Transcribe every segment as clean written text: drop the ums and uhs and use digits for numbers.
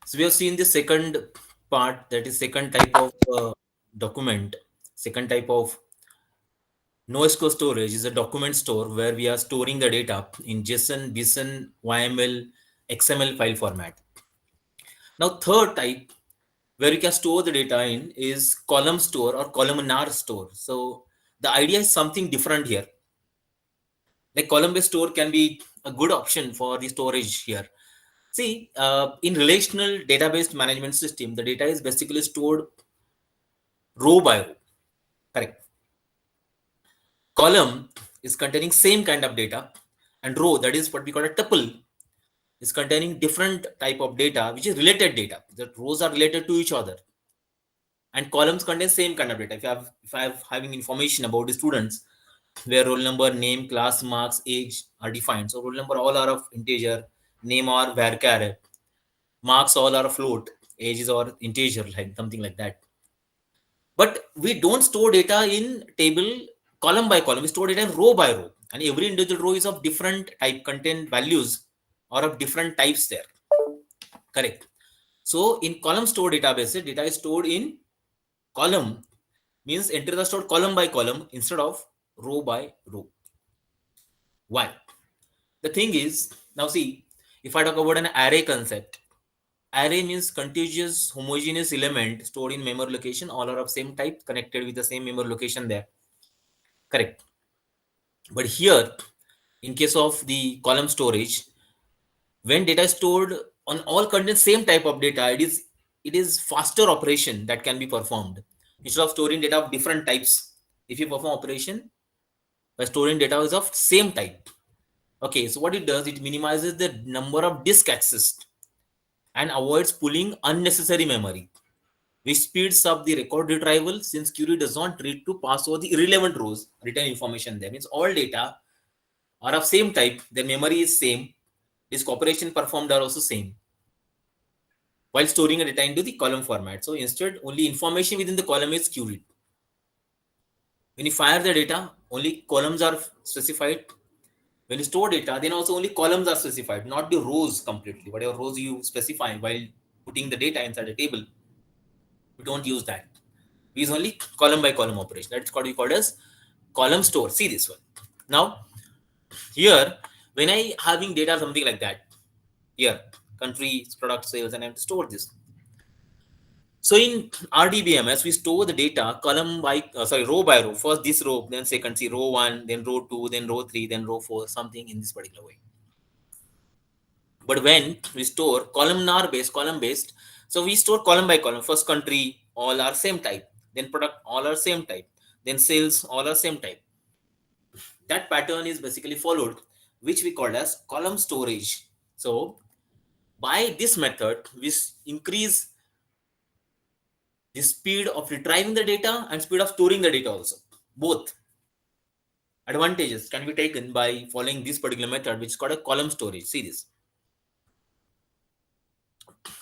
So we have seen the second part, that is second type of document. Second type of NoSQL storage is a document store where we are storing the data in JSON, BSON, YML, XML file format. Now, third type where you can store the data in is column store or columnar store. So the idea is something different here. Like column-based store can be a good option for the storage here. See, in relational database management system, the data is basically stored row by row. Correct. Column is containing same kind of data, and row, that is what we call a tuple, is containing different type of data, which is related data. The rows are related to each other, and columns contain same kind of data. If I have having information about the students, where roll number, name, class, marks, age are defined. So roll number all are of integer, name or varchar, marks all are of float, age is or integer, like something like that. But we don't store data in table column by column. We store data in row by row, and every individual row is of different type, contain values or of different types there. Correct. So in column store databases, data is stored in column, means entries are stored column by column instead of row by row. Why? The thing is, now see, if I talk about an array concept, array means contiguous homogeneous element stored in memory location, all are of same type, connected with the same memory location there. Correct. But here, in case of the column storage, when data is stored on all content same type of data, it is faster operation that can be performed instead of storing data of different types. If you perform operation by storing data is of same type, okay, so what it does, it minimizes the number of disk accessed and avoids pulling unnecessary memory, which speeds up the record retrieval since query does not need to pass over the irrelevant rows return information. There means all data are of same type, their memory is same, disk operation performed are also same, while storing a data into the column format. So instead, only information within the column is queried. When you fire the data, only columns are specified. When you store data, then also only columns are specified, not the rows completely. Whatever rows you specify while putting the data inside a table, we don't use that. We use only column by column operation. That's what we call as column store. See this one. Now, here, when I having data something like that, here, country, product, sales, and I have to store this. So in RDBMS, we store the data column by, row by row. First this row, then second, see row 1, then row 2, then row 3, then row 4, something in this particular way. But when we store column based, so we store column by column. First country, all are same type. Then product, all are same type. Then sales, all are same type. That pattern is basically followed, which we call as column storage. So by this method, we increase the speed of retrieving the data and speed of storing the data also. Both advantages can be taken by following this particular method, which is called a column storage. See this.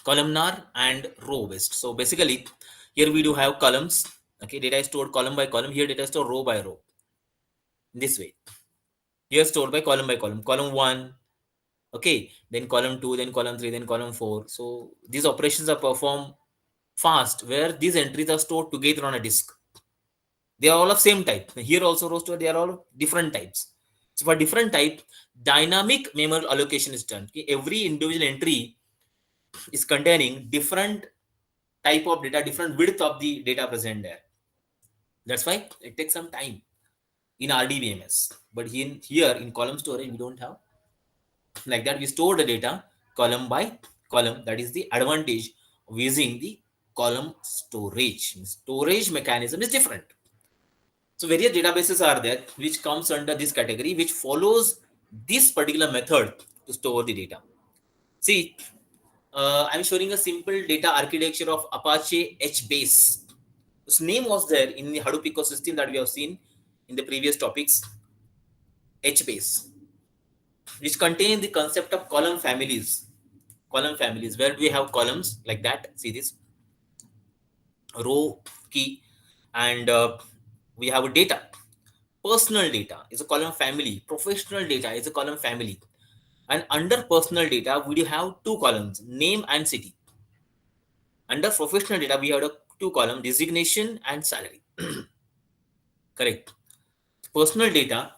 Columnar and row based. So basically, here we do have columns. Okay, data is stored column by column. Here data is stored row by row. This way. Here stored by column by column. Column 1, okay, then column 2, then column 3, then column 4. So these operations are performed fast, where these entries are stored together on a disk. They are all of same type. Here also row store, they are all different types. So for different type, dynamic memory allocation is done. Okay? Every individual entry is containing different type of data, different width of the data present there. That's why it takes some time in RDBMS. But here in column storage, we don't have like that. We store the data column by column. That is the advantage of using the column storage. Storage mechanism is different. So various databases are there which comes under this category, which follows this particular method to store the data. See, I'm showing a simple data architecture of Apache HBase. Its name was there in the Hadoop ecosystem that we have seen in the previous topics, HBase, which contain the concept of column families. Column families, where we have columns like that. See this row key, and we have a data. Personal data is a column family. Professional data is a column family. And under personal data, we have two columns, name and city. Under professional data, we have a two column, designation and salary. Correct. Personal data,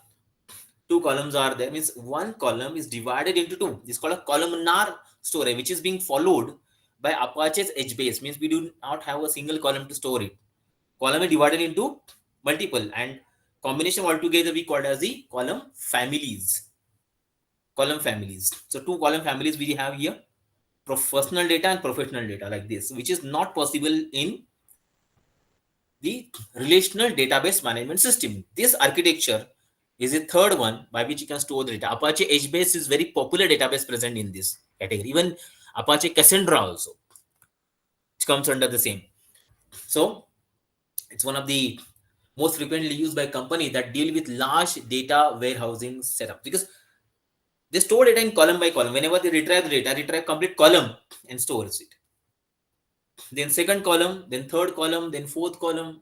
two columns are there. Means one column is divided into two. This is called a columnar storage, which is being followed by Apache's HBase. Means we do not have a single column to store it. Column is divided into multiple, and combination altogether we call as the column families. Column families. So two column families we have here: personal data and professional data, like this, which is not possible in the relational database management system. This architecture is a third one by which you can store the data. Apache HBase is very popular database present in this category. Even Apache Cassandra also, which comes under the same. So it's one of the most frequently used by companies that deal with large data warehousing setup, because they store data in column by column. Whenever they retrieve the data, retrieve complete column and stores it. Then second column, then third column, then fourth column,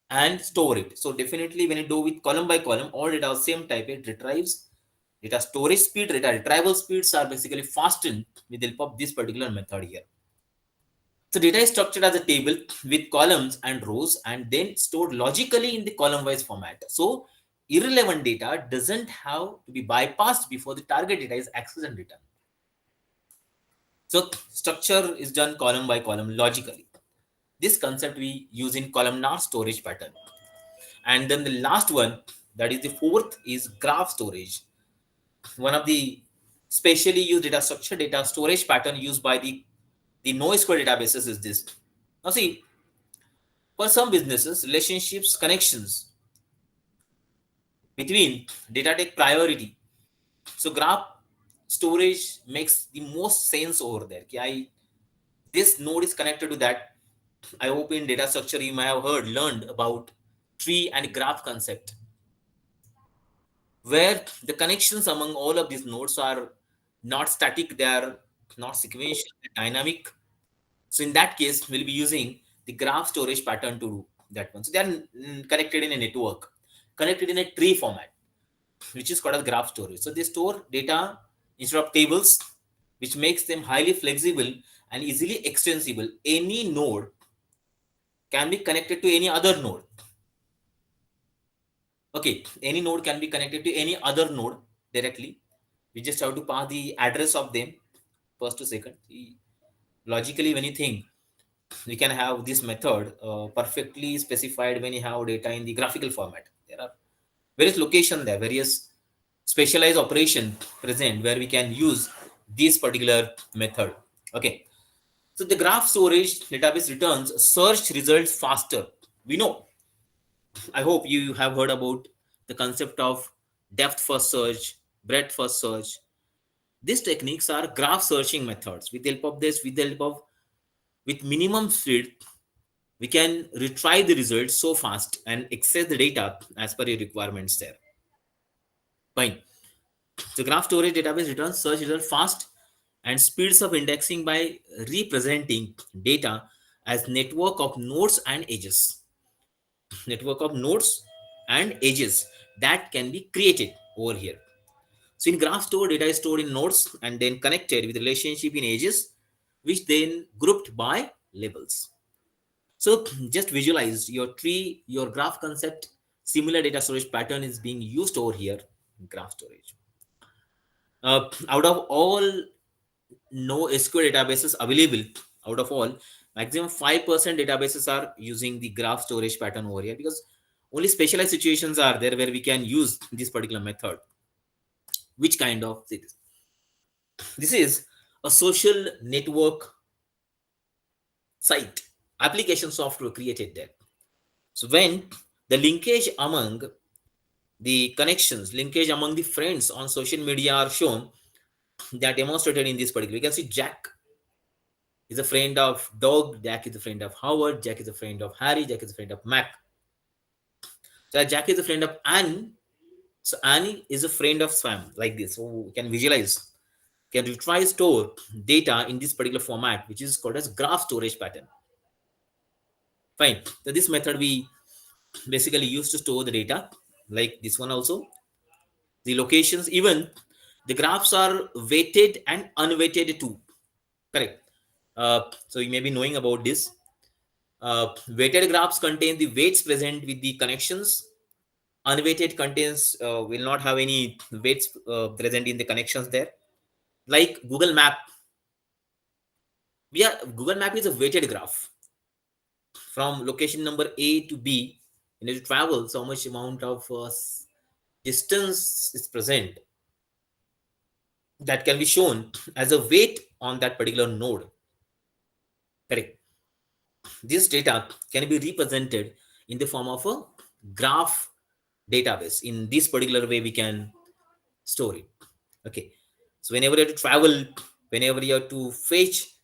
and store it. So definitely when you do with column by column, all data of same type, it retrieves. Data storage speed, data retrieval speeds are basically fastened with the help of this particular method here. So data is structured as a table with columns and rows and then stored logically in the column-wise format. So irrelevant data doesn't have to be bypassed before the target data is accessed and written. So structure is done column by column logically. This concept we use in columnar storage pattern. And then the last one, that is the fourth, is graph storage. One of the specially used data structure data storage pattern used by the NoSQL databases is this. Now see, for some businesses, relationships, connections between data take priority. So graph storage makes the most sense over there. This node is connected to that. I hope in data structure you may have learned about tree and graph concept, where the connections among all of these nodes are not static, they are not sequential, they're dynamic. So in that case, we'll be using the graph storage pattern to do that one. So they are connected in a network, connected in a tree format, which is called as graph storage. So they store data instead of tables, which makes them highly flexible and easily extensible. Any node can be connected to any other node. Okay, any node can be connected to any other node directly. We just have to pass the address of them first to second. Logically, when you think, we can have this method perfectly specified when you have data in the graphical format. There are various locations there, various specialized operation present where we can use this particular method. Okay, so the graph storage database returns search results faster. We know, I hope you have heard about the concept of depth first search, breadth first search. These techniques are graph searching methods. With the help of this, with the help of with minimum speed, we can retrieve the results so fast and access the data as per your requirements there. Fine. So graph storage database returns search result fast and speeds up indexing by representing data as network of nodes and edges. Network of nodes and edges that can be created over here. So in graph store, data is stored in nodes and then connected with relationship in edges, which then grouped by labels. So just visualize your tree, your graph concept, similar data storage pattern is being used over here in graph storage. Out of all NoSQL databases available, out of all, maximum 5% databases are using the graph storage pattern over here, because only specialized situations are there where we can use this particular method. Which kind of this? This is a social network site application software created there. So when the linkage among the connections, linkage among the friends on social media are shown, they are demonstrated in this particular. You can see Jack is a friend of Dog, Jack is a friend of Howard, Jack is a friend of Harry, Jack is a friend of Mac. So Jack is a friend of Anne. So Annie is a friend of Swam, like this. So we can visualize, can retrieve, store data in this particular format, which is called as graph storage pattern. Fine. So this method we basically use to store the data, like this one also. The locations, even the graphs are weighted and unweighted too. Correct. So you may be knowing about this. Weighted graphs contain the weights present with the connections. Unweighted contains will not have any weights present in the connections there. Like Google Map, Google Map is a weighted graph from location number A to B. When you travel, so much amount of distance is present that can be shown as a weight on that particular node. Correct. This data can be represented in the form of a graph database. In this particular way, we can store it. Okay. So whenever you have to travel, whenever you have to fetch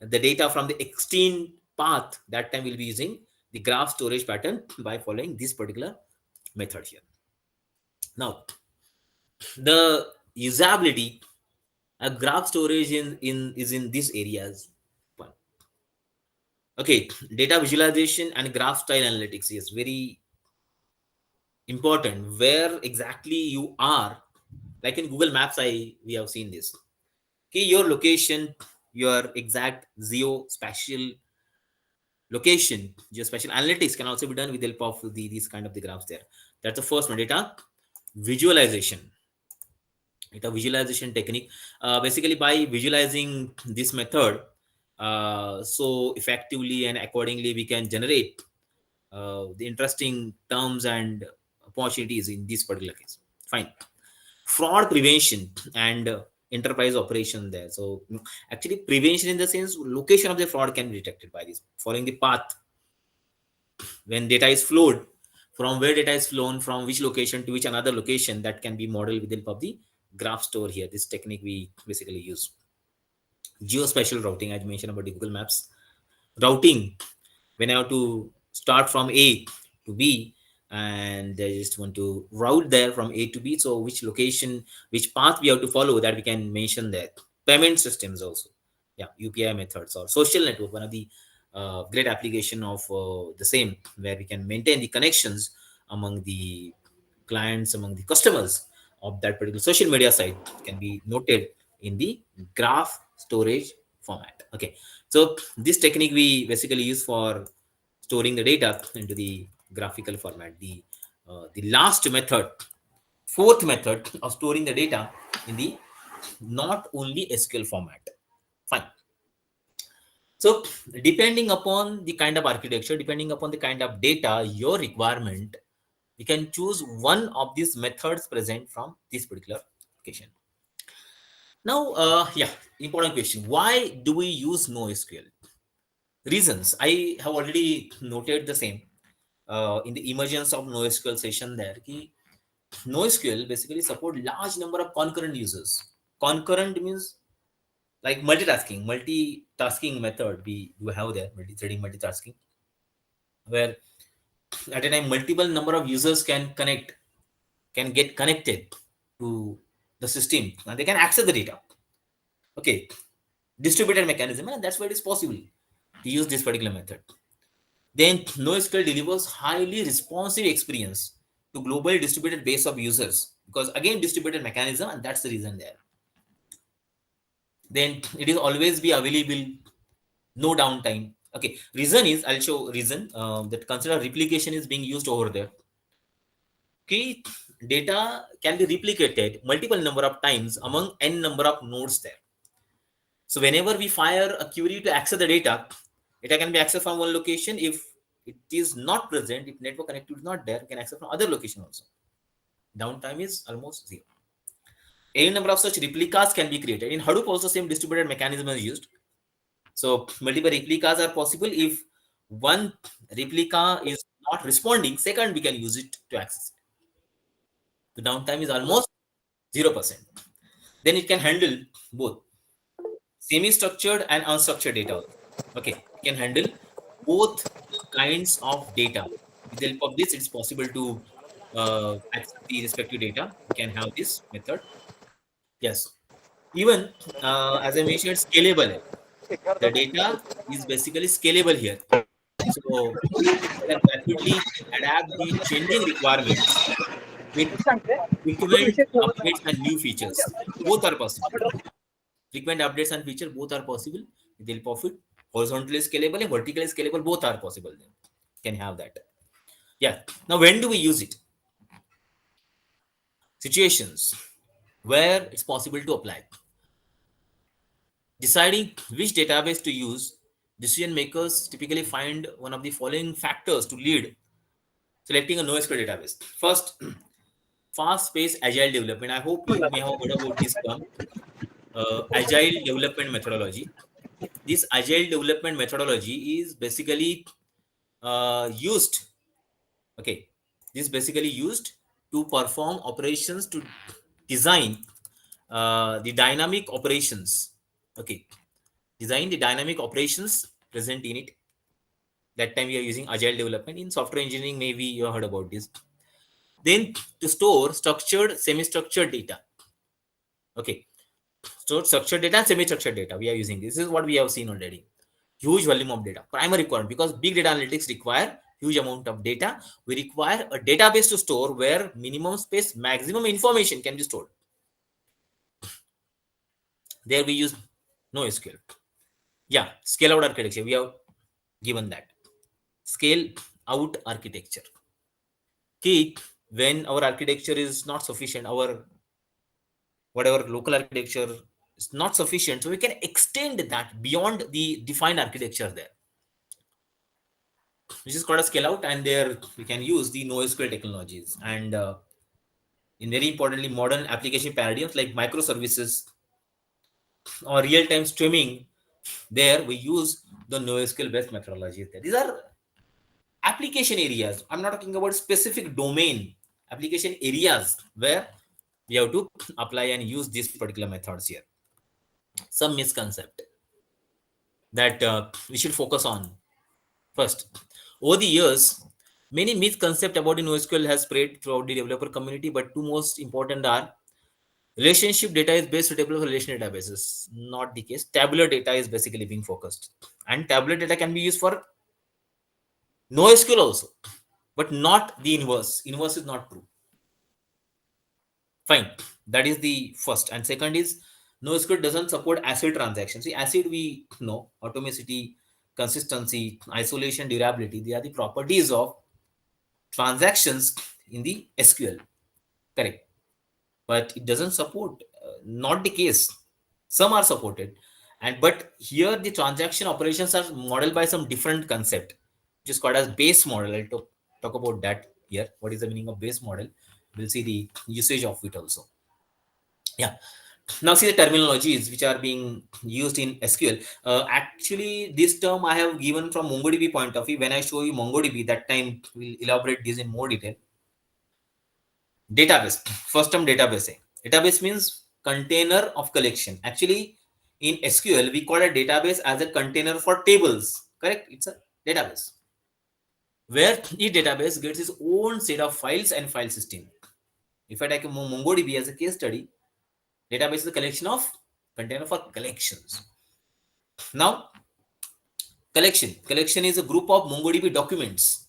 the data from the extend path, that time we'll be using the graph storage pattern by following this particular method here. Now, the usability, a graph storage in is in these areas. One. Okay, data visualization and graph style analytics is very important. Where exactly you are, like in Google Maps, we have seen this. Okay, your location, your exact geospatial location, geospatial analytics can also be done with the help of these kind of the graphs there. That's the first one. Visualization Data visualization technique, basically by visualizing this method so effectively and accordingly, we can generate the interesting terms and opportunities in this particular case. Fine. Fraud prevention and enterprise operation there. So actually prevention in the sense location of the fraud can be detected by this following the path when data is flowed, from where data is flown from which location to which another location, that can be modeled with the help of the graph store here. This technique we basically use. Geospatial routing, I mentioned about the Google Maps routing. When I have to start from A to B and I just want to route there from A to B, so which location, which path we have to follow, that we can mention there. Payment systems also, yeah, UPI methods or social network, one of the great application of the same, where we can maintain the connections among the clients, among the customers of that particular social media site, can be noted in the graph storage format. Okay, so this technique we basically use for storing the data into the graphical format. The last method, fourth method of storing the data in the not only SQL format. Fine. So depending upon the kind of architecture, depending upon the kind of data, your requirement, you can choose one of these methods present from this particular application. Now, yeah, important question. Why do we use NoSQL? Reasons. I have already noted the same in the emergence of NoSQL session there. Ki NoSQL basically support large number of concurrent users. Concurrent means like multitasking method we do have there, multi-threading multitasking, where at a time multiple number of users can get connected to the system and they can access the data. Okay, distributed mechanism, and that's why it is possible to use this particular method. Then NoSQL delivers highly responsive experience to global distributed base of users, because again distributed mechanism, and that's the reason there. Then it is always be available, no downtime. Okay, reason is, I'll show reason that consider replication is being used over there. Okay, data can be replicated multiple number of times among n number of nodes there. So whenever we fire a query to access the data, it can be accessed from one location. If it is not present, if network connectivity is not there, you can access from other location also. Downtime is almost zero. Any number of such replicas can be created. In Hadoop also same distributed mechanism is used. So multiple replicas are possible. If one replica is not responding, second we can use it to access it. The downtime is almost 0%. Then it can handle both semi-structured and unstructured data. Okay, it can handle both kinds of data. With the help of this, it's possible to access the respective data. We can have this method. Yes. Even as I mentioned, scalable. The data is basically scalable here. So it can rapidly adapt the changing requirements with frequent updates and new features. Both are possible. Frequent updates and feature both are possible with the help of it. Horizontally scalable and vertically scalable, both are possible. Then can have that. Yeah. Now, when do we use it? Situations where it's possible to apply. Deciding which database to use, decision makers typically find one of the following factors to lead selecting a NoSQL database. First, fast-paced agile development. I hope you may have heard about this term, agile development methodology. This agile development methodology is basically used. Okay, this is basically used to perform operations to design the dynamic operations. Okay, design the dynamic operations present in it. That time we are using agile development. In software engineering, maybe you heard about this. Then to store structured, semi-structured data. Okay, store structured data and semi-structured data. We are using this. This is what we have seen already. Huge volume of data. Primary requirement, because big data analytics require huge amount of data. We require a database to store where minimum space, maximum information can be stored. There we use NoSQL. Yeah, scale out architecture. We have given that. Scale out architecture. Key, when our architecture is not sufficient, our whatever local architecture is not sufficient, so we can extend that beyond the defined architecture there, which is called a scale out, and there we can use the NoSQL technologies. And in very importantly, modern application paradigms like microservices or real-time streaming, there we use the NoSQL based methodologies there. These are application areas. I'm not talking about specific domain, application areas where we have to apply and use these particular methods here. Some misconcept that we should focus on. First, over the years, many misconceptions about NoSQL has spread throughout the developer community, but two most important are relationship data is best suitable for relational databases. Not the case. Tabular data is basically being focused, and tabular data can be used for NoSQL also, but not the inverse. Inverse is not true. Fine. That is the first. And second is NoSQL doesn't support ACID transactions. See, ACID we know, atomicity, consistency, isolation, durability. They are the properties of transactions in the SQL. Correct. But it doesn't support. Not the case. Some are supported. And but here the transaction operations are modeled by some different concept, which is called as base model. I'll talk about that here. What is the meaning of base model? We'll see the usage of it also. Yeah. Now see the terminologies which are being used in SQL. Actually, this term I have given from MongoDB point of view. When I show you MongoDB, that time we'll elaborate this in more detail. Database. First term, database. Database means container of collection. Actually, in SQL, we call a database as a container for tables. Correct? It's a database where each database gets its own set of files and file system. If I take MongoDB as a case study, database is a collection of container for collections. Now, collection is a group of MongoDB documents,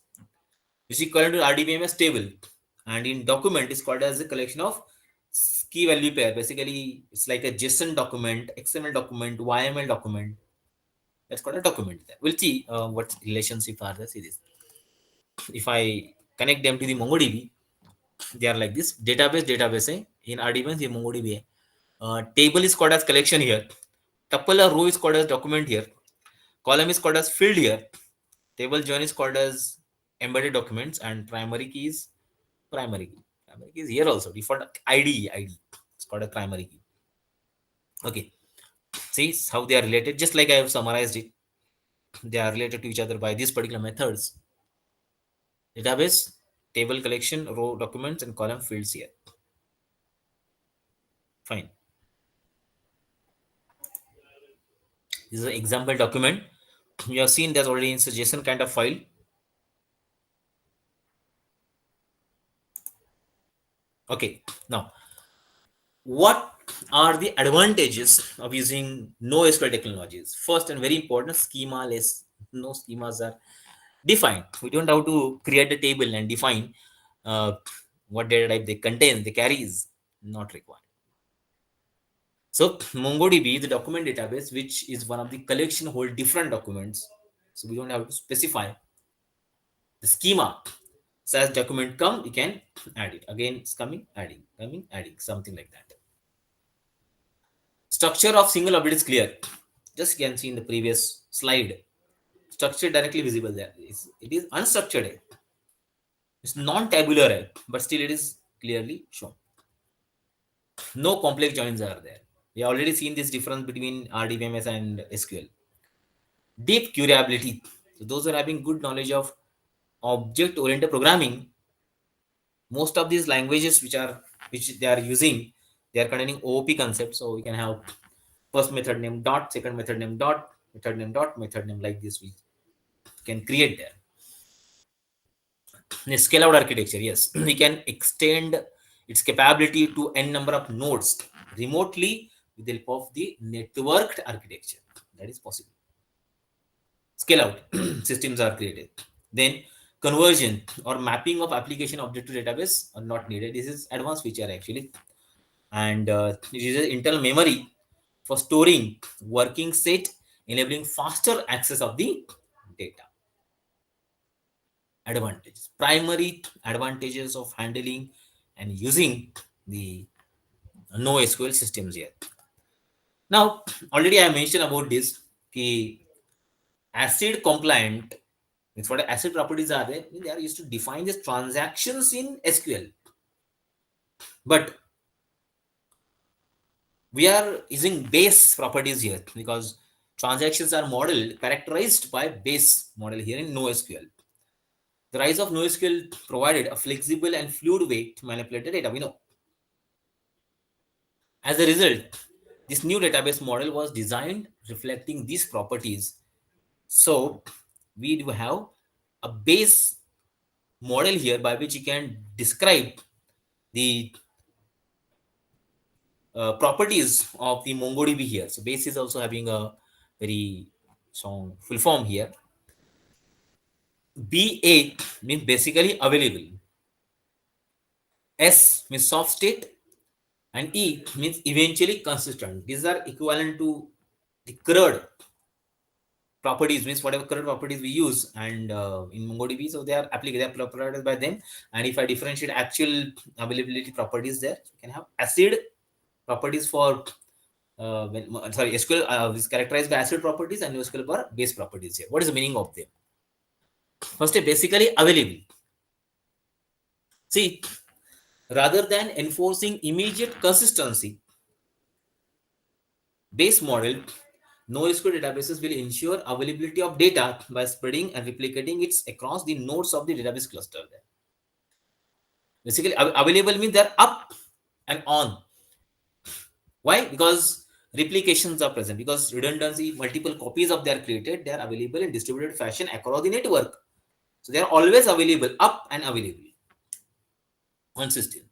which is called RDBMS table, and in document is called as a collection of key value pair. Basically, it's like a JSON document, XML document, YML document. That's called a document. We'll see what relationship are there. See this. If I connect them to the MongoDB, they are like this: database in RDBMS, in MongoDB. Table is called as collection here. Tuple or row is called as document here. Column is called as field here. Table join is called as embedded documents, and primary key is primary key. Primary key is here also. Default ID. It's called a primary key. Okay. See how they are related. Just like I have summarized it, they are related to each other by these particular methods: database, table collection, row documents, and column fields here. Fine. This is an example document. You have seen there's already in a JSON kind of file. Okay. Now, what are the advantages of using NoSQL technologies? First and very important, schema-less. No schemas are defined. We don't have to create a table and define what data type they contain, they carry is not required. So MongoDB, the document database, which is one of the collection hold different documents, so we don't have to specify the schema. So as document come, you can add it again. It's coming, adding, something like that. Structure of single object is clear. Just you can see in the previous slide. Structure directly visible there. It is unstructured. It's non-tabular, but still it is clearly shown. No complex joins are there. We have already seen this difference between RDBMS and SQL. Deep curability. So those who are having good knowledge of object-oriented programming, most of these languages which they are using, they are containing OOP concepts. So we can have first method name dot, second method name dot, method name dot, method name, like this we can create there. In a scale out architecture, yes, we can extend its capability to n number of nodes remotely with the help of the networked architecture. That is possible. Scale out systems are created. Then conversion or mapping of application object to database are not needed. This is advanced feature actually, and it uses internal memory for storing working set, enabling faster access of the data. Advantages, primary advantages of handling and using the NoSQL systems here. Now, already I mentioned about this. The ACID compliant, means what ACID properties are there? They are used to define these transactions in SQL. But we are using base properties here because transactions are modeled characterized by base model here in NoSQL. The rise of NoSQL provided a flexible and fluid way to manipulate the data. We know. As a result, this new database model was designed reflecting these properties. So we do have a base model here by which you can describe the properties of the MongoDB here. So base is also having a very strong full form here. BA means basically available. S means soft state, and E means eventually consistent. These are equivalent to the CRUD properties, means whatever CRUD properties we use, and in MongoDB, so they are applicable, they are provided by them. And if I differentiate actual availability properties there, you can have ACID properties for SQL is characterized by ACID properties, and NoSQL for base properties here. What is the meaning of them? First, basically available. See, rather than enforcing immediate consistency, base model NoSQL databases will ensure availability of data by spreading and replicating it across the nodes of the database cluster. There, basically, available means they're up and on. Why? Because replications are present. Because redundancy, multiple copies of they are created, they are available in distributed fashion across the network. So they are always available, up and available, consistent.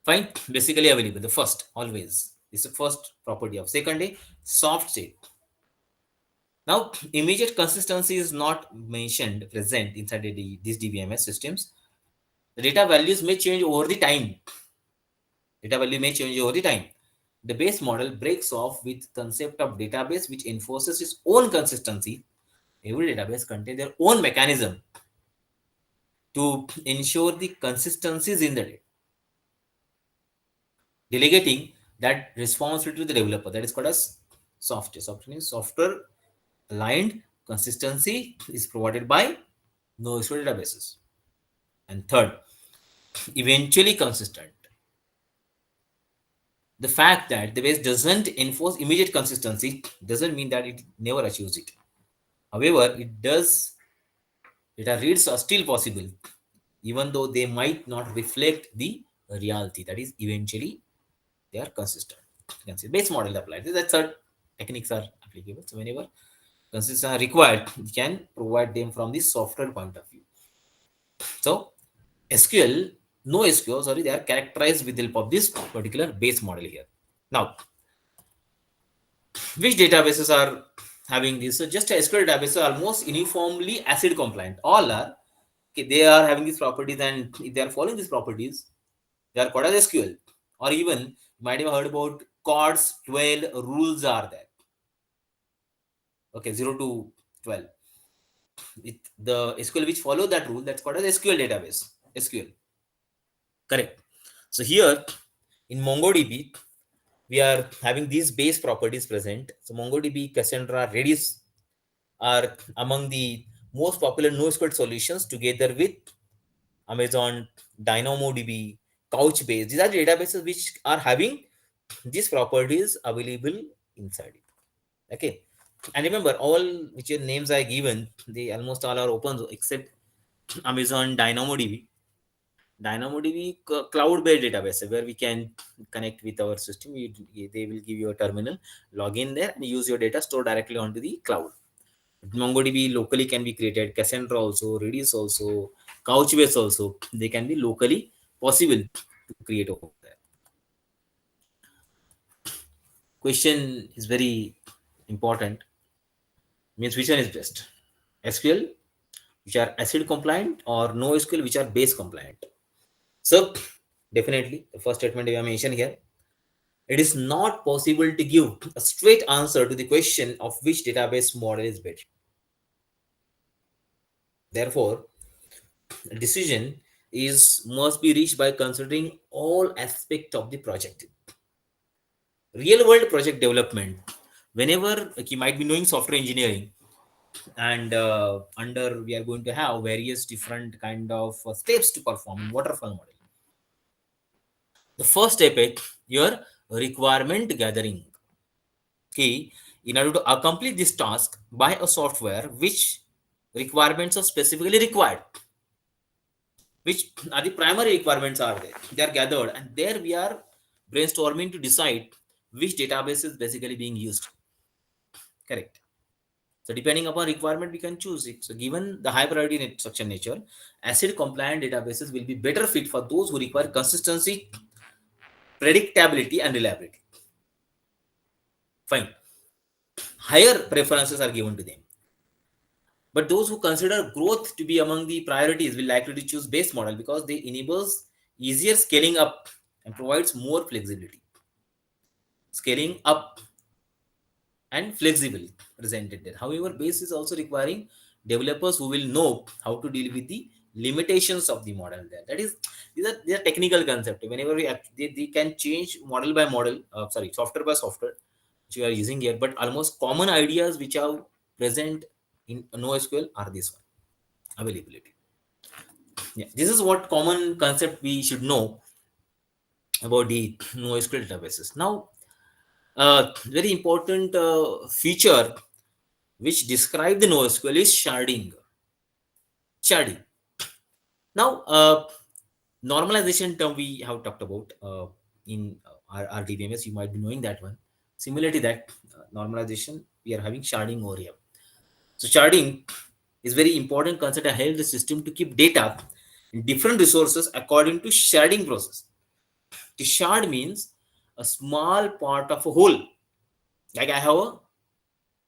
Fine, basically available. The first, always. This is the first property of. Second, soft state. Now, immediate consistency is not mentioned present inside these DBMS systems. The data values may change over the time. Data value may change over the time. The base model breaks off with concept of database which enforces its own consistency. Every database contains their own mechanism to ensure the consistencies in the data, delegating that responsibility to the developer. That is called as software. Software means software aligned consistency is provided by NoSQL databases. And third, eventually consistent. The fact that the base doesn't enforce immediate consistency doesn't mean that it never achieves it. However, it does. Data reads are still possible, even though they might not reflect the reality. That is, eventually they are consistent. You can see base model applied. That's third techniques are applicable. So whenever consistency are required, you can provide them from the software point of view. So SQL, NoSQL, sorry, they are characterized with the help of this particular base model here. Now, which databases are having this? So just SQL databases are almost uniformly ACID compliant. All are, okay, they are having these properties, and if they are following these properties, they are called as SQL. Or even You might have heard about CORDS 12 rules are there. Okay, 0 to 12. The SQL which follow that rule, that's called as SQL database. SQL. Correct. So here in MongoDB, we are having these base properties present. So MongoDB, Cassandra, Redis are among the most popular NoSQL solutions together with Amazon, DynamoDB, Couchbase. These are the databases which are having these properties available inside it. Okay. And remember, all which names are given, they almost all are open except Amazon DynamoDB. DynamoDB cloud-based database where we can connect with our system. They will give you a terminal, log in there, and use your data stored directly onto the cloud. MongoDB locally can be created. Cassandra also, Redis also, Couchbase also. They can be locally possible to create over there. Question is very important. Means which one is best? SQL, which are ACID compliant, or NoSQL, which are base compliant? So definitely, the first statement we have mentioned here. It is not possible to give a straight answer to the question of which database model is better. Therefore, a decision is must be reached by considering all aspects of the project. Real world project development. Whenever, like, you might be knowing software engineering, and under we are going to have various different kind of steps to perform in waterfall model. The first step is your requirement gathering. Okay, in order to accomplish this task, by a software which requirements are specifically required, which are the primary requirements are there, they are gathered, and there we are brainstorming to decide which database is basically being used. Correct. So depending upon requirement, we can choose it. So given the high priority structure nature, ACID compliant databases will be better fit for those who require consistency, predictability, and reliability. Fine. Higher preferences are given to them. But those who consider growth to be among the priorities will likely to choose base model because they enables easier scaling up and provides more flexibility. Scaling up and flexible presented there. However, base is also requiring developers who will know how to deal with the limitations of the model there. That is, these are technical concept. Whenever they can change model by model, software by software, which you are using here. But almost common ideas which are present in NoSQL are this one: availability. Yeah, this is what common concept we should know about the NoSQL databases. Now, very important feature which describe the NoSQL is sharding. Sharding. Now, normalization term we have talked about in our DBMS. You might be knowing that one. Similarly, that normalization we are having sharding over here. So sharding is very important concept to help the system to keep data in different resources according to sharding process. To shard means a small part of a whole. Like I have a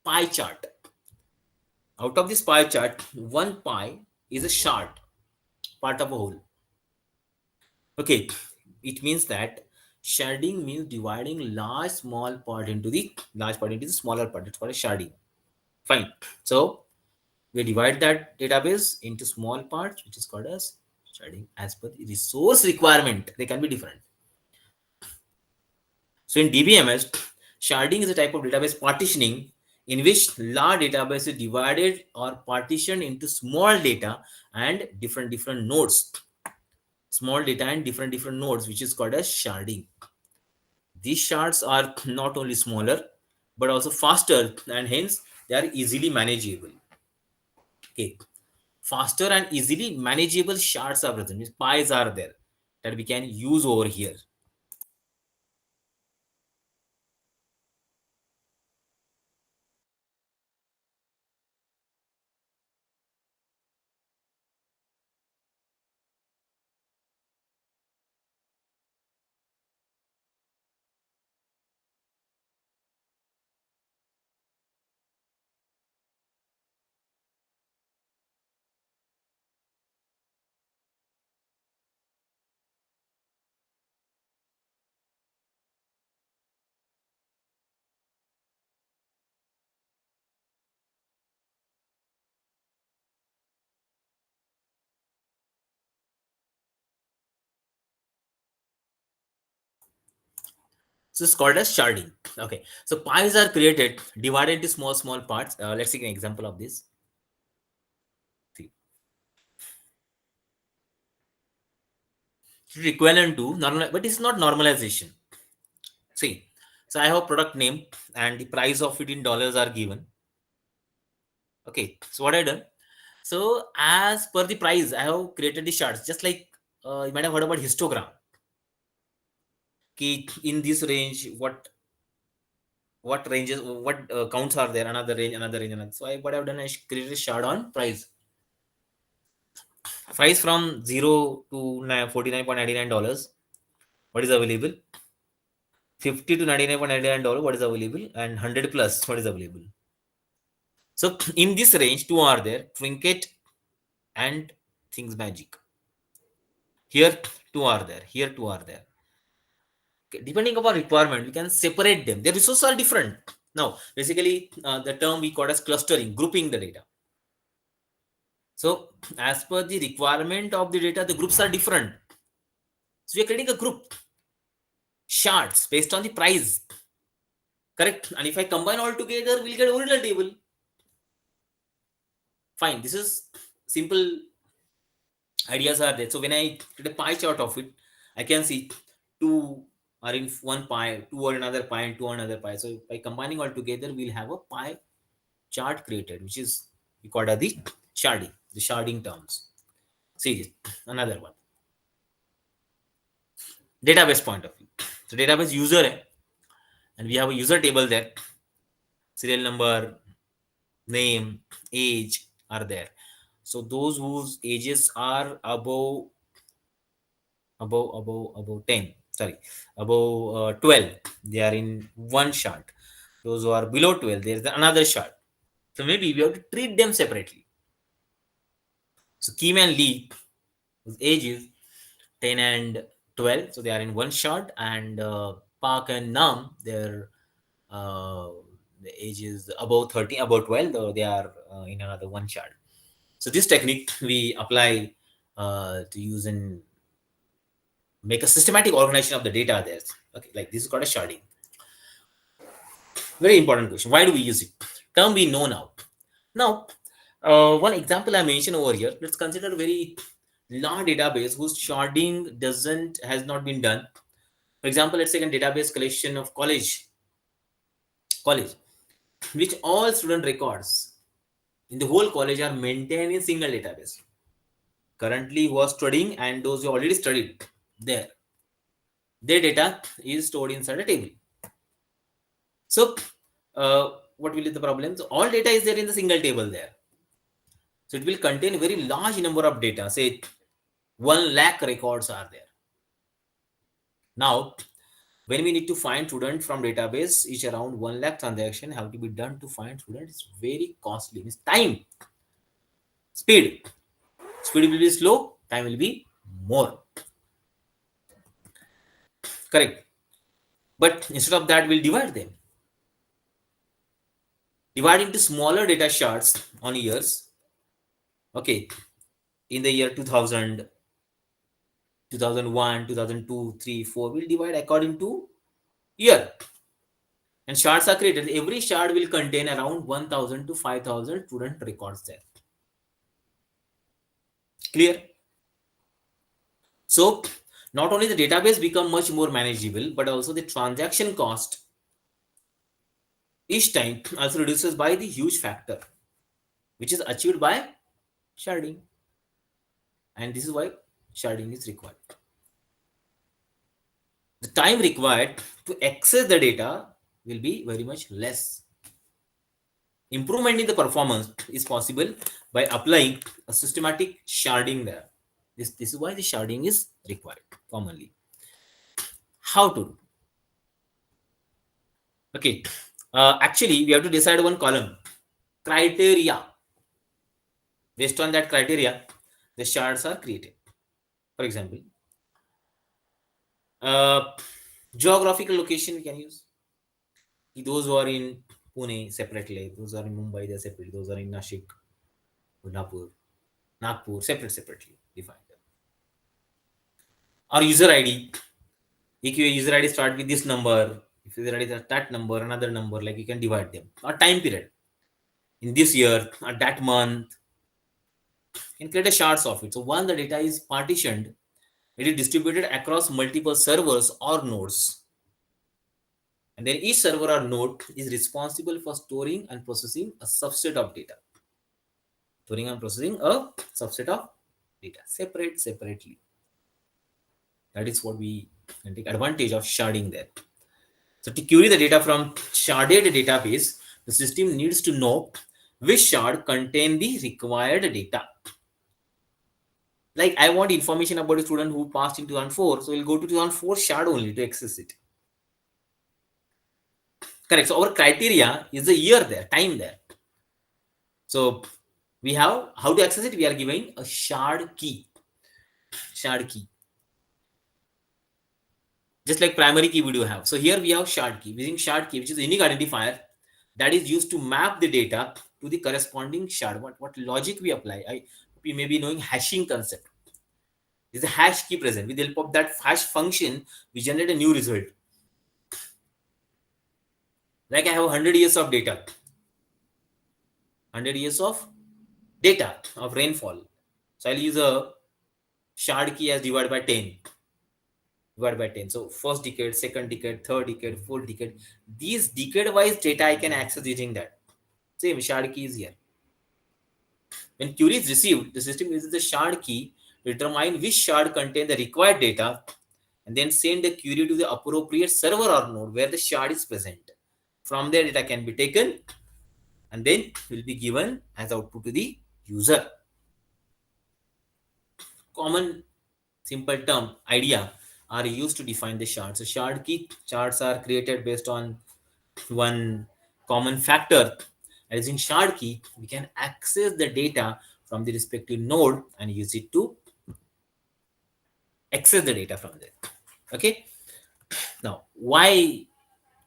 pie chart. Out of this pie chart, one pie is a shard, part of a whole. Okay, it means that sharding means dividing large part into the smaller part. It's called a sharding. Fine. So we divide that database into small parts, which is called as sharding. As per the resource requirement, they can be different. So in DBMS, sharding is a type of database partitioning in which large database is divided or partitioned into small data and different nodes. Small data and different nodes, which is called as sharding. These shards are not only smaller but also faster, and hence they are easily manageable. Okay, faster and easily manageable shards are present. Means pies are there that we can use over here. So it's called as sharding. Okay. So pies are created, divided into small, small parts. Let's take an example of this. See, it's equivalent to normal, but it's not normalization. See, so I have product name and the price of it in dollars are given. Okay. So what I done? So as per the price, I have created the charts. Just like you might have heard about histogram. Ki in this range, what ranges, what counts are there? Another range, another range, another. So what I've done is created a chart on price. Price from 0 to $49.99. What is available? 50 to $99.99. What is available? And 100 plus. What is available? So in this range, two are there: trinket and things magic. Here two are there. Here two are there. Okay, depending upon requirement, we can separate them. Their resources are different. Now, basically, the term we call as clustering, grouping the data. So, as per the requirement of the data, the groups are different. So, we are creating a group, charts based on the price. Correct? And if I combine all together, we'll get original table. Fine. This is simple ideas are there. So, when I get a pie chart of it, I can see two are in one pie, two are another pie, and two are another pie. So, by combining all together, we'll have a pie chart created, which is we call as the sharding terms. See another one. Database point of view. So database user hai, and we have a user table there. Serial number, name, age are there. So those whose ages are above 10, sorry, above 12, they are in one shard. Those who are below 12, there is another shard. So maybe we have to treat them separately. So Kim and Lee, whose age is 10 and 12, so they are in one shard, and Park and Nam, their uh, the age is above 13, above 12, though they are in another one shard. So this technique we apply to use and make a systematic organization of the data there. Okay, like this is called a sharding. Very important question. Why do we use it? Term we know now. Now, one example I mentioned over here. Let's consider a very large database whose sharding doesn't has not been done. For example, let's take a database collection of college, which all student records in the whole college are maintained in single database. Currently, who are studying and those who already studied there, their data is stored inside a table. So, what will be the problem? So, all data is there in the single table there. So, it will contain a very large number of data. Say, 1 lakh records are there. Now, when we need to find student from database, each around 1 lakh transaction have to be done to find student. It's very costly. It's time, speed. Speed will be slow, time will be more. Correct. But instead of that, we'll divide them. Divide into smaller data shards on years. Okay. In the year 2000, 2001, 2002, 3, 4, we'll divide according to year. And shards are created. Every shard will contain around 1000 to 5000 student records there. Clear? So, not only the database become much more manageable, but also the transaction cost each time also reduces by the huge factor, which is achieved by sharding. And this is why sharding is required. The time required to access the data will be very much less. Improvement in the performance is possible by applying a systematic sharding there. This is why the sharding is required commonly. How to do? Okay. Actually, we have to decide one column. Criteria. Based on that criteria, the shards are created. For example, uh, geographical location we can use. Those who are in Pune separately, those are in Mumbai they're separate, those are in Nashik, Nagpur, separately defined. Or user ID. If your user ID start with this number, if user ID is that number, another number, like you can divide them. Or time period. In this year, or that month, you can create a shards of it. So once the data is partitioned, it is distributed across multiple servers or nodes. And then each server or node is responsible for storing and processing a subset of data. Storing and processing a subset of data separately. That is what we can take advantage of sharding there. So to query the data from sharded database, the system needs to know which shard contain the required data. Like I want information about a student who passed in 2004, so we'll go to 2004 shard only to access it. Correct. So our criteria is the year there, time there. So we have how to access it. We are giving a shard key. Shard key. Just like primary key we do have. So here we have shard key. Using shard key, which is a unique identifier that is used to map the data to the corresponding shard. What logic we apply? We may be knowing hashing concept. There's a hash key present. With the help of that hash function, we generate a new result. Like I have 100 years of data. 100 years of data of rainfall. So I'll use a shard key as divided by 10. Divided by 10. So first decade, second decade, third decade, fourth decade. These decade-wise data I can access using that. Same shard key is here. When query is received, the system uses the shard key to determine which shard contain the required data and then send the query to the appropriate server or node where the shard is present. From there, data can be taken and then will be given as output to the user. Common simple term idea are used to define the shards. So shard key shards are created based on one common factor. And using shard key, we can access the data from the respective node and use it to access the data from there. Okay. Now, why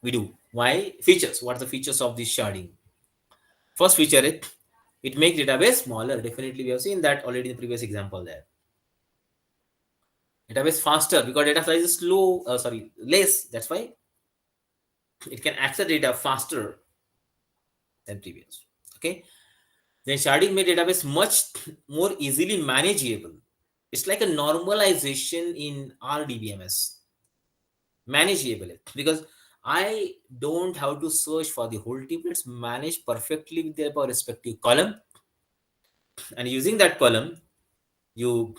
we do? Why features? What are the features of this sharding? First feature, it makes database smaller. Definitely, we have seen that already in the previous example there. Database faster because data size is less. That's why it can access data faster than previous. Okay. Then sharding made database much more easily manageable. It's like a normalization in RDBMS. Manageable because I don't have to search for the whole table. It's managed perfectly with their respective column. And using that column, you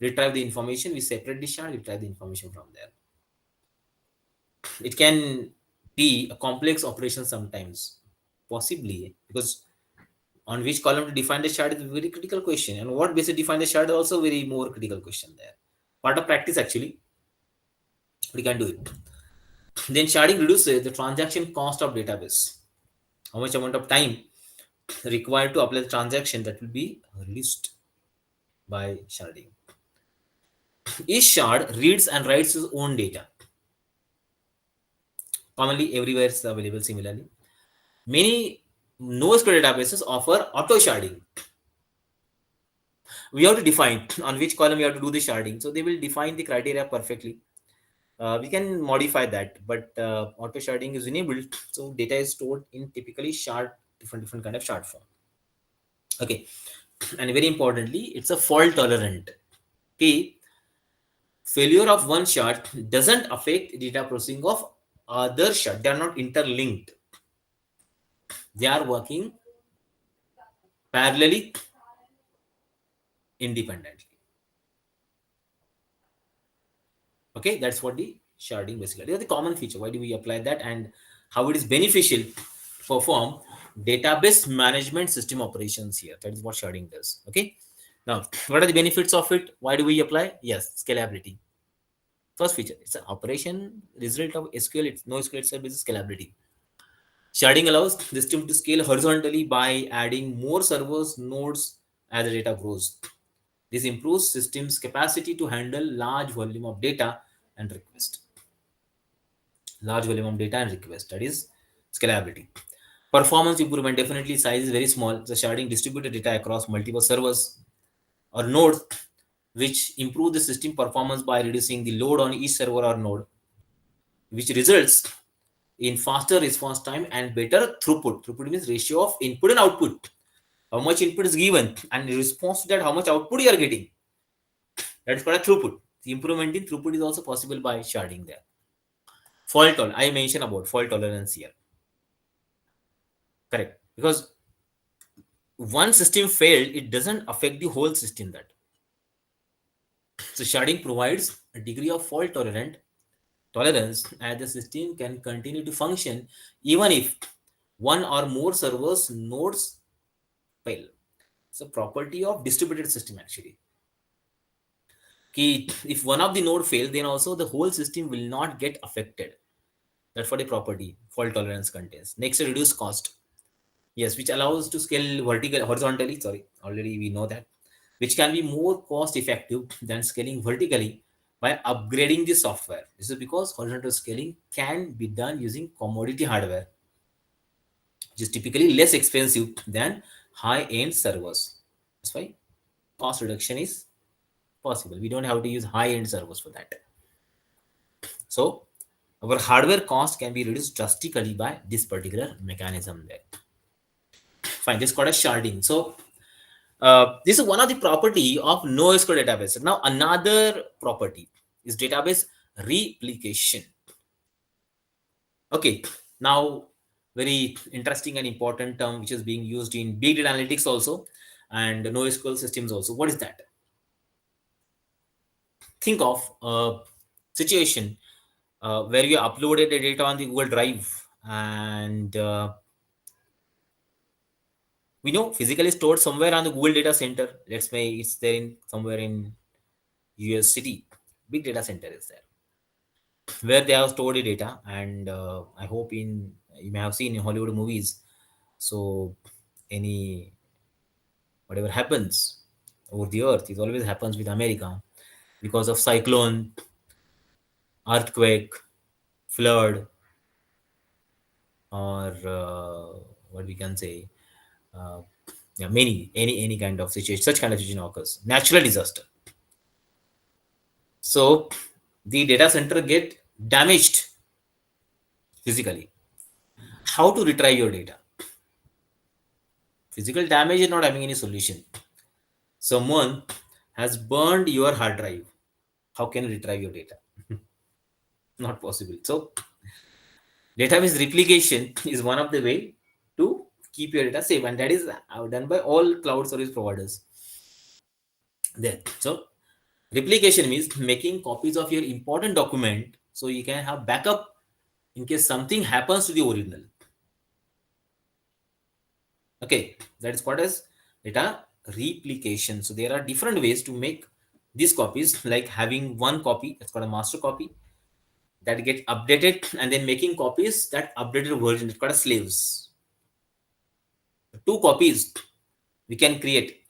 retrieve the information. We separate the shard, retrieve the information from there. It can be a complex operation sometimes, possibly, because on which column to define the shard is a very critical question, and what basis to define the shard is also very more critical question there. Part of practice actually, we can do it. Then sharding reduces the transaction cost of database. How much amount of time required to apply the transaction that will be reduced by sharding. Each shard reads and writes its own data. Commonly everywhere is available similarly. Many NoSQL databases offer auto sharding. We have to define on which column we have to do the sharding. So they will define the criteria perfectly. We can modify that, but auto sharding is enabled. So data is stored in typically different kind of shard form. Okay, and very importantly, it's a fault tolerant. Okay, failure of one shard doesn't affect data processing of other shard. They are not interlinked. They are working parallelly, independently. Okay, that's what the sharding basically is. The common feature. Why do we apply that and how it is beneficial to perform database management system operations here? That is what sharding does. Okay. Now, what are the benefits of it? Why do we apply? Yes, scalability. First feature, it's an operation result of SQL. It's NoSQL itself is scalability. Sharding allows the system to scale horizontally by adding more servers, nodes as the data grows. This improves system's capacity to handle large volume of data and request. Large volume of data and request. That is scalability. Performance improvement, definitely size is very small. The sharding distributed data across multiple servers or nodes, which improve the system performance by reducing the load on each server or node. which results in faster response time and better throughput. Throughput means ratio of input and output. How much input is given, and in response to that, how much output you are getting. That's called a throughput. The improvement in throughput is also possible by sharding there. Fault tolerance. I mentioned about fault tolerance here. Correct. Because one system failed, it doesn't affect the whole system. That so sharding provides a degree of fault tolerance as the system can continue to function even if one or more servers nodes fail. It's a property of distributed system actually. If one of the node fail, then also the whole system will not get affected. That's what a property fault tolerance contains. Next, reduce cost. Yes, which allows to scale horizontally. Sorry, already we know that, which can be more cost effective than scaling vertically by upgrading the software. This is because horizontal scaling can be done using commodity hardware, which is typically less expensive than high-end servers. That's why cost reduction is possible. We don't have to use high-end servers for that. So our hardware cost can be reduced drastically by this particular mechanism there. Fine, this is called a sharding. So this is one of the property of NoSQL database. Now another property is database replication. Okay, now very interesting and important term which is being used in big data analytics also and NoSQL systems also. What is that? Think of a situation where you uploaded the data on the Google Drive and we know physically stored somewhere on the Google data center. Let's say it's there in somewhere in US city. Big data center is there where they have stored the data, and I hope in you may have seen in Hollywood movies. So any whatever happens over the earth, it always happens with America because of cyclone, earthquake, flood, or what we can say, uh, yeah, many any kind of situation, such kind of situation occurs, natural disaster. So the data center get damaged physically. How to retrieve your data? Physical damage is not having any solution. Someone has burned your hard drive. How can you retrieve your data? Not possible. So database replication is one of the way to keep your data safe, and that is done by all cloud service providers there. So replication means making copies of your important document so you can have backup in case something happens to the original. Okay, that is what is data replication. So there are different ways to make these copies, like having one copy that's called a master copy that get updated, and then making copies that updated version that's called a slaves. Two copies we can create,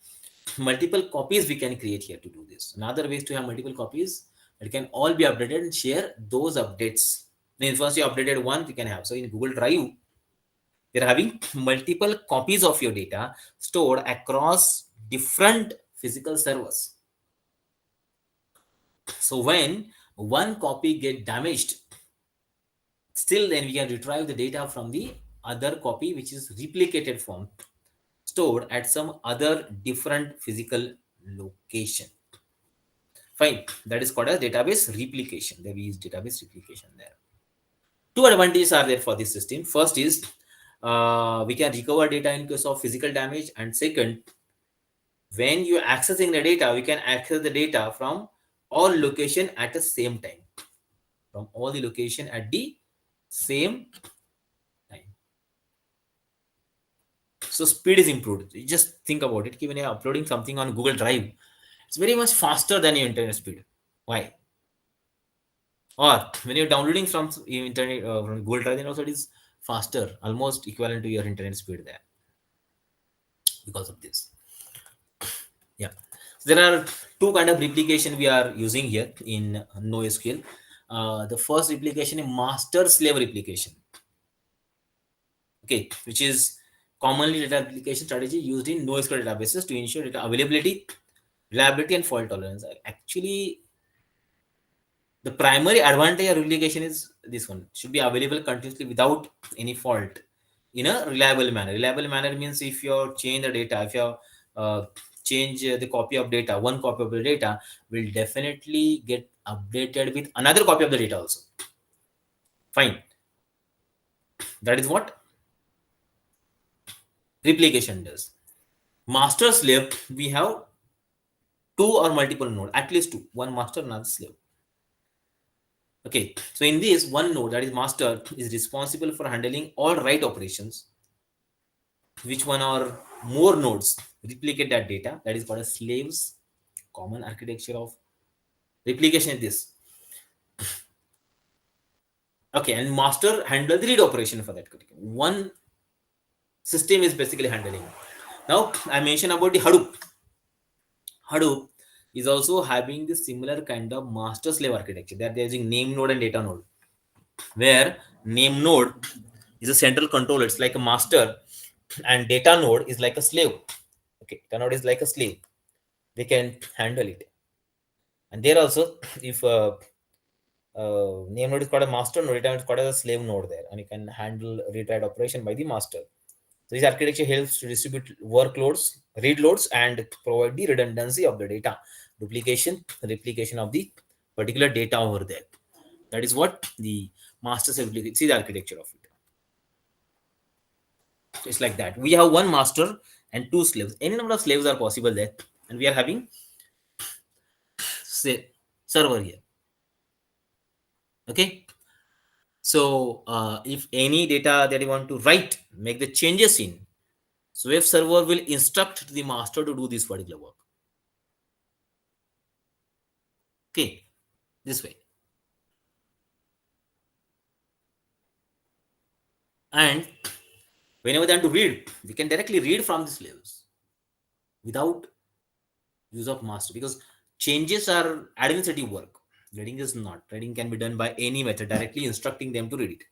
multiple copies we can create here to do this. Another ways to have multiple copies that can all be updated and share those updates. Then once you updated one, we can have. So in Google Drive, you're having multiple copies of your data stored across different physical servers. So when one copy get damaged, still then we can retrieve the data from the other copy which is replicated form stored at some other different physical location. Fine, that is called as database replication. There is database replication there. Two advantages are there for this system. First is we can recover data in case of physical damage, and second, when you're accessing the data, we can access the data from all location at the same time. From all the location at the same time. So speed is improved. You just think about it. When you're uploading something on Google Drive, it's very much faster than your internet speed. Why? Or when you're downloading from internet from Google Drive, then also it is faster, almost equivalent to your internet speed there because of this. Yeah. So there are two kind of replication we are using here in NoSQL. The first replication is master slave replication. Okay, which is commonly data replication strategy used in NoSQL databases to ensure data availability, reliability, and fault tolerance. Actually, The primary advantage of replication is this one: should be available continuously without any fault in a reliable manner. Reliable manner means if you change the data, if you change the copy of data, one copy of the data will definitely get updated with another copy of the data also. Fine. That is what replication does. Master slave, we have two or multiple node, at least two, one master, another slave. Okay, so in this one node, that is master, is responsible for handling all write operations. Which one or more nodes replicate that data? That is called as slaves. Common architecture of replication is this. Okay, and master handle the read operation for that. One system is basically handling. Now I mentioned about the Hadoop. Hadoop is also having the similar kind of master slave architecture. That they're using name node and data node, where name node is a central control. It's like a master, and data node is like a slave. Okay, data node is like a slave. They can handle it. And there also, if name node is called a master node, data node is called as a slave node there, and you can handle read write operation by the master. So this architecture helps to distribute workloads, read loads, and provide the redundancy of the data, duplication, replication of the particular data over there. That is what the master slave replication. See the architecture of it. It's like that. We have one master and two slaves. Any number of slaves are possible there, and we are having say server here. Okay. So if any data that you want to write, make the changes in. So web server will instruct the master to do this particular work. Okay, this way. And whenever they want to read, we can directly read from the slaves without use of master, because changes are administrative work. Reading is not. Reading can be done by any method, directly instructing them to read it.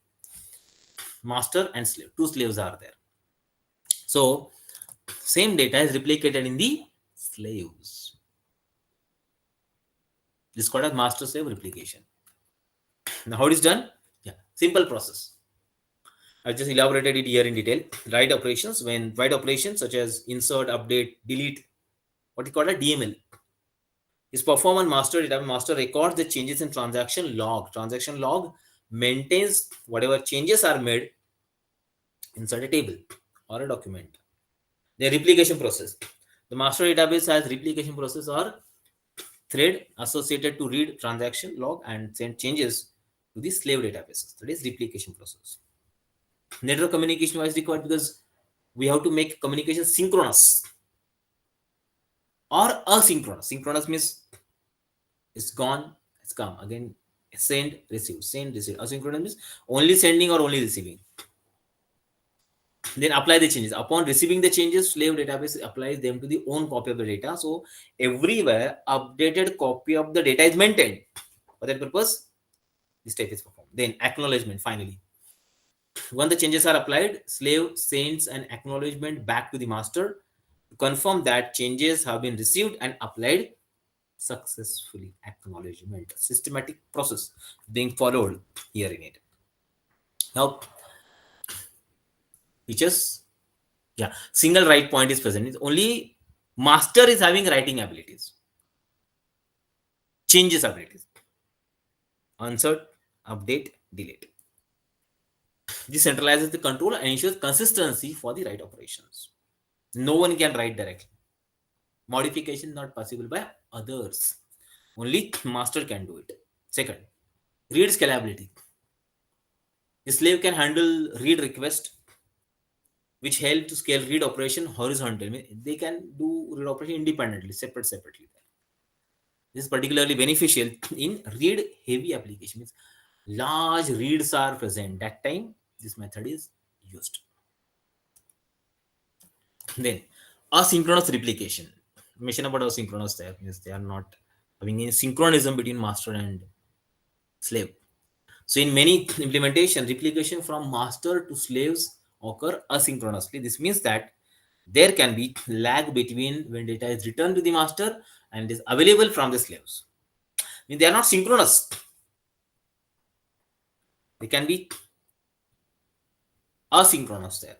Master and slave, two slaves are there. So same data is replicated in the slaves. This is called as master slave replication. Now how it is done? Yeah, simple process. I just elaborated it here in detail. Write operations, when write operations such as insert, update, delete, what we call a DML, is performed on master data. Master records the changes in transaction log. Transaction log maintains whatever changes are made inside a table or a document. The replication process. The master database has replication process or thread associated to read transaction log and send changes to the slave databases. That is replication process. Network communication is required because we have to make communication synchronous or asynchronous. Synchronous means it's gone, it's come again. Send, receive, send, receive. Asynchronous means only sending or only receiving. Then apply the changes. Upon receiving the changes, slave database applies them to the own copy of the data. So everywhere updated copy of the data is maintained. For that purpose, this type is performed. Then acknowledgement. Finally, when the changes are applied, slave sends an acknowledgement back to the master to confirm that changes have been received and applied successfully. Acknowledgement, systematic process being followed here in it. Now, features, yeah, single write point is present. It's only master is having writing abilities, changes abilities, insert, update, delete. This centralizes the control and ensures consistency for the write operations. No one can write directly. Modification not possible by others. Only master can do it. Second, read scalability. The slave can handle read request, which help to scale read operation horizontally. They can do read operation independently, separately. This is particularly beneficial in read heavy application. Means large reads are present. That time this method is used. Then asynchronous replication. Mention about asynchronous there means they are not having any synchronism between master and slave. So in many implementation, replication from master to slaves occur asynchronously. This means that there can be lag between when data is returned to the master and is available from the slaves. I mean, they are not synchronous. They can be asynchronous there.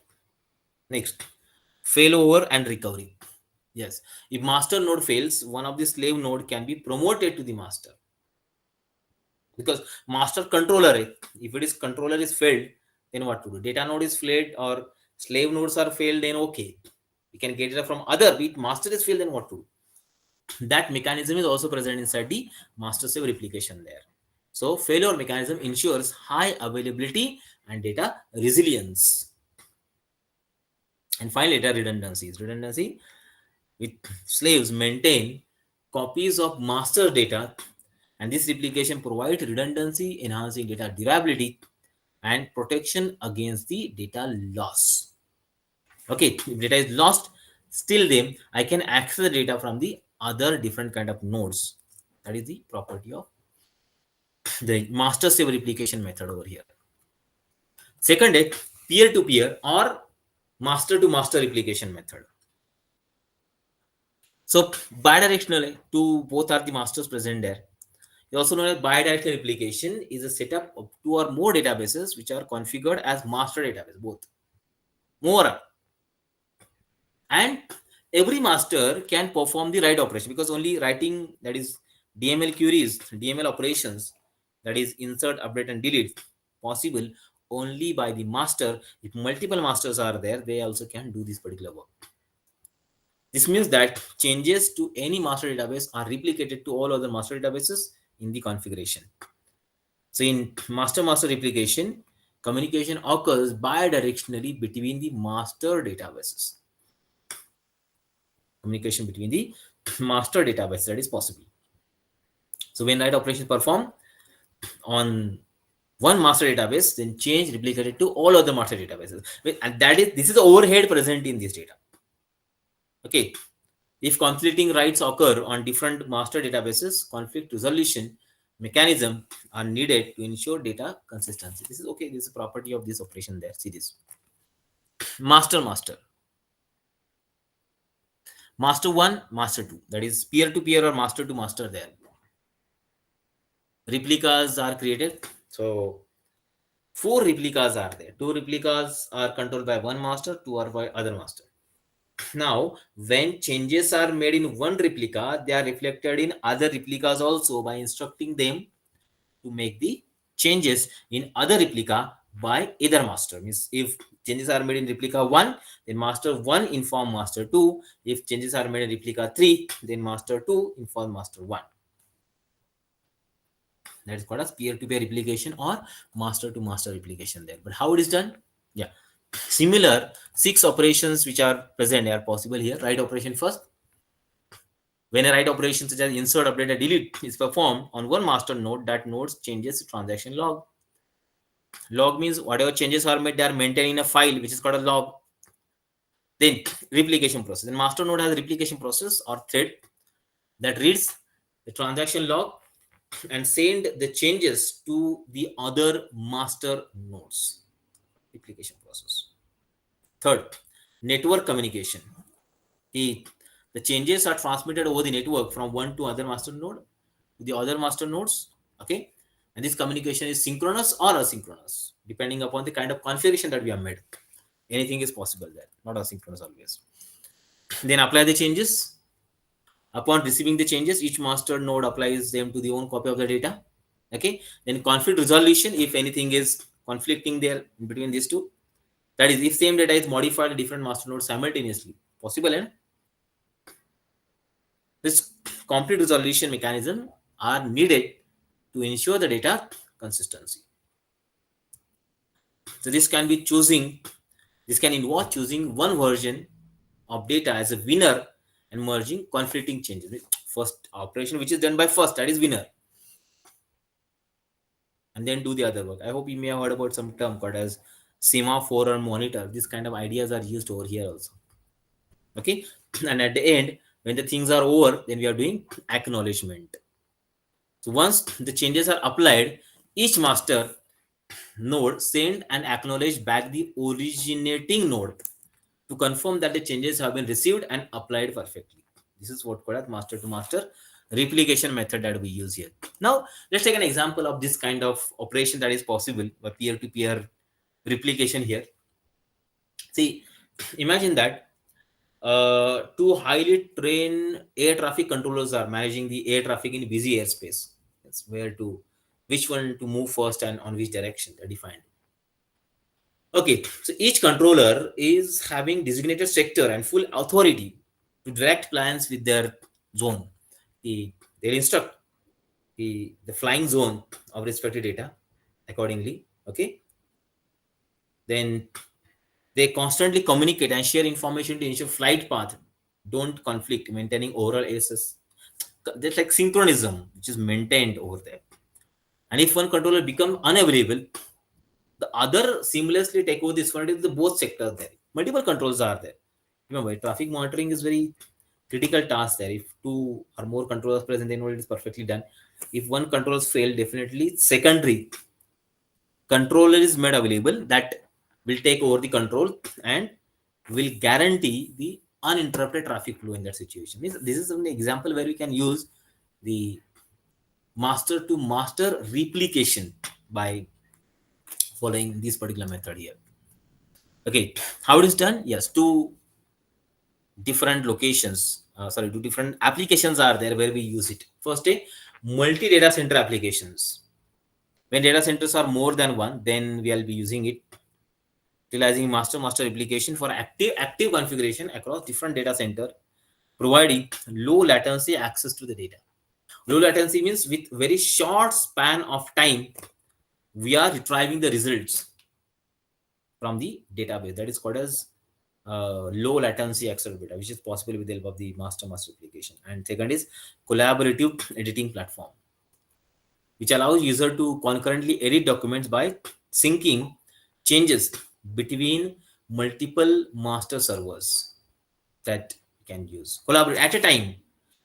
Next, failover and recovery. Yes, if master node fails, one of the slave node can be promoted to the master, because master controller, if it is controller is failed, then what to do? Data node is failed or slave nodes are failed, then okay, we can get it from other. If master is failed, then what to do? That mechanism is also present inside the master slave replication there. So failure mechanism ensures high availability and data resilience. And finally, data redundancies. Redundancy, with slaves maintain copies of master data, and this replication provides redundancy, enhancing data durability and protection against the data loss. Okay, if data is lost, still then I can access the data from the other different kind of nodes. That is the property of the master slave replication method over here. Second is peer to peer or master to master replication method. So bidirectional, two both are the masters present there. It's also known as bidirectional replication is a setup of two or more databases which are configured as master database, both more, and every master can perform the write operation, because only writing, that is DML queries, DML operations, that is insert, update and delete, possible only by the master. If multiple masters are there, they also can do this particular work. This means that changes to any master database are replicated to all other master databases in the configuration. So in master-master replication, communication occurs bidirectionally between the master databases. Communication between the master database, that is possible. So when write operations perform on one master database, then change replicated to all other master databases. And this is the overhead present in this data. Okay. If conflicting writes occur on different master databases, conflict resolution mechanism are needed to ensure data consistency. This is okay. This is a property of this operation there. See this. Master. Master 1, master 2. That is peer to peer or master to master there. Replicas are created. So 4 replicas are there. 2 replicas are controlled by one master, 2 are by other master. Now, when changes are made in one replica, they are reflected in other replicas also by instructing them to make the changes in other replica by either master. Means if changes are made in replica 1, then master 1 inform master 2. If changes are made in replica 3, then master 2 inform master 1. That is called as peer-to-peer replication or master-to-master replication there. But how it is done? Yeah. Similar 6 operations which are present are possible here. Write operation first. When a write operation such as insert, update, and delete is performed on one master node, that node changes transaction log. Log means whatever changes are made, they are maintained in a file which is called a log. Then replication process. Then master node has a replication process or thread that reads the transaction log and send the changes to the other master nodes. Replication process. Third, network communication. The changes are transmitted over the network from one to other master node to the other master nodes. Okay, and this communication is synchronous or asynchronous depending upon the kind of configuration that we have made. Anything is possible there, not asynchronous always. Then apply the changes. Upon receiving the changes, each master node applies them to the own copy of the data. Okay, then conflict resolution, if anything is conflicting there in between these two, that is if same data is modified in different master nodes simultaneously, possible. And this complete resolution mechanism are needed to ensure the data consistency. So this can involve choosing one version of data as a winner and merging conflicting changes. First operation which is done by first, that is winner, and then do the other work. I hope you may have heard about some term called as semaphore or monitor. These kind of ideas are used over here also. Okay, and at the end, when the things are over, then we are doing acknowledgement. So once the changes are applied, each master node send and acknowledge back the originating node to confirm that the changes have been received and applied perfectly. This is what called as master to master replication method that we use here. Now, let's take an example of this kind of operation that is possible by peer-to-peer replication here. See, imagine that two highly trained air traffic controllers are managing the air traffic in busy airspace. That's where to, which one to move first and on which direction are defined. Okay, so each controller is having designated sector and full authority to direct plans with their zone. They instruct the flying zone of respective data accordingly. Okay, then they constantly communicate and share information to ensure flight path don't conflict, maintaining overall ASS. There's like synchronism which is maintained over there. And if one controller become unavailable, the other seamlessly take over this one. The both sectors there. Multiple controls are there. Remember, traffic monitoring is very critical task there. If two or more controllers present, then it is perfectly done. If one controls fail, definitely secondary controller is made available that will take over the control and will guarantee the uninterrupted traffic flow in that situation. Means this is an example where we can use the master to master replication by following this particular method here. Okay, how it is done? Yes, two different locations, two different applications are there where we use it. First, a multi data center applications. When data centers are more than one, then we will be using it, utilizing master replication for active configuration across different data center, providing low latency access to the data. Low latency means with very short span of time, we are retrieving the results from the database. That is called as low latency access to data, which is possible with the help of the master replication. And second is collaborative editing platform, which allows user to concurrently edit documents by syncing changes between multiple master servers that you can use. Collaborate at a time.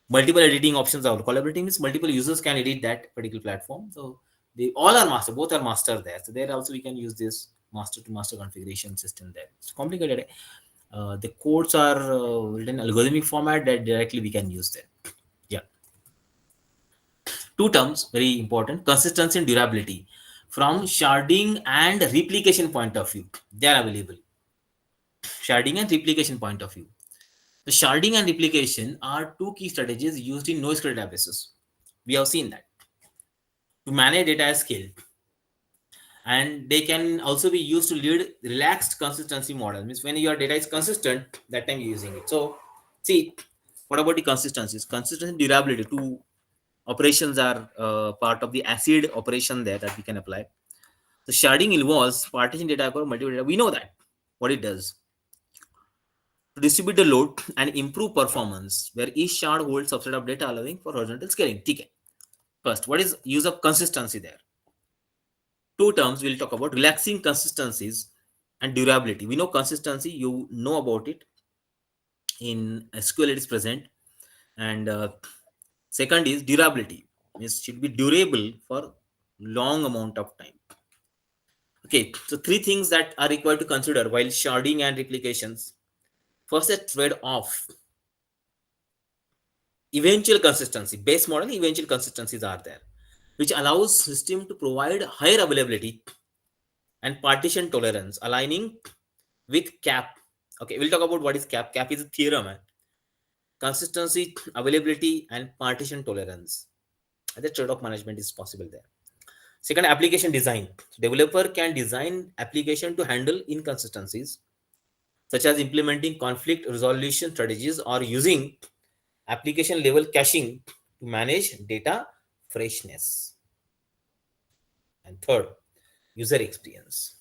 Multiple editing options are collaborating means multiple users can edit that particular platform. So they all are master, both are master there. So there also we can use this master to master configuration system there. It's complicated. The codes are written in algorithmic format that directly we can use there. Yeah. Two terms very important: consistency and durability. From sharding and replication point of view, they are available. Sharding and replication point of view. The sharding and replication are two key strategies used in NoSQL databases. We have seen that to manage data at scale, and they can also be used to lead relaxed consistency model. Means when your data is consistent, that time you're using it. So, see, what about the consistencies? Consistency and durability. Two operations are part of the ACID operation there that we can apply. The sharding involves partition data across multiple data. We know that what it does to distribute the load and improve performance, where each shard holds subset of data allowing for horizontal scaling. TK. First, what is use of consistency there? Two terms we'll talk about: relaxing consistencies and durability. We know consistency, you know about it. In SQL, it is present. And second is durability. Means should be durable for long amount of time. Okay, so three things that are required to consider while sharding and replications. First, a trade-off. Eventual consistency, base model, eventual consistencies are there, which allows system to provide higher availability and partition tolerance, aligning with cap. Okay, we'll talk about what is cap. Cap is a theorem. Consistency, availability, and partition tolerance. The trade-off management is possible there. Second, application design. Developer can design application to handle inconsistencies, such as implementing conflict resolution strategies or using application level caching to manage data freshness. And third, user experience.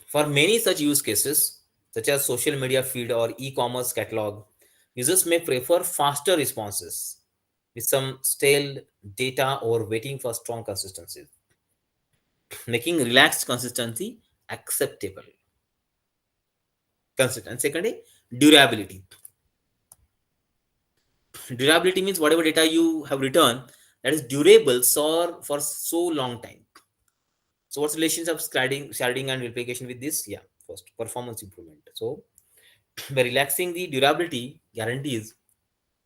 For many such use cases, such as social media feed or e-commerce catalog, users may prefer faster responses with some stale data or waiting for strong consistency, making relaxed consistency acceptable. Consistent. Secondly, durability. Durability means whatever data you have returned, that is durable for so long time. So what's the relationship of sharding and replication with this? Yeah, first, performance improvement. So by relaxing the durability guarantees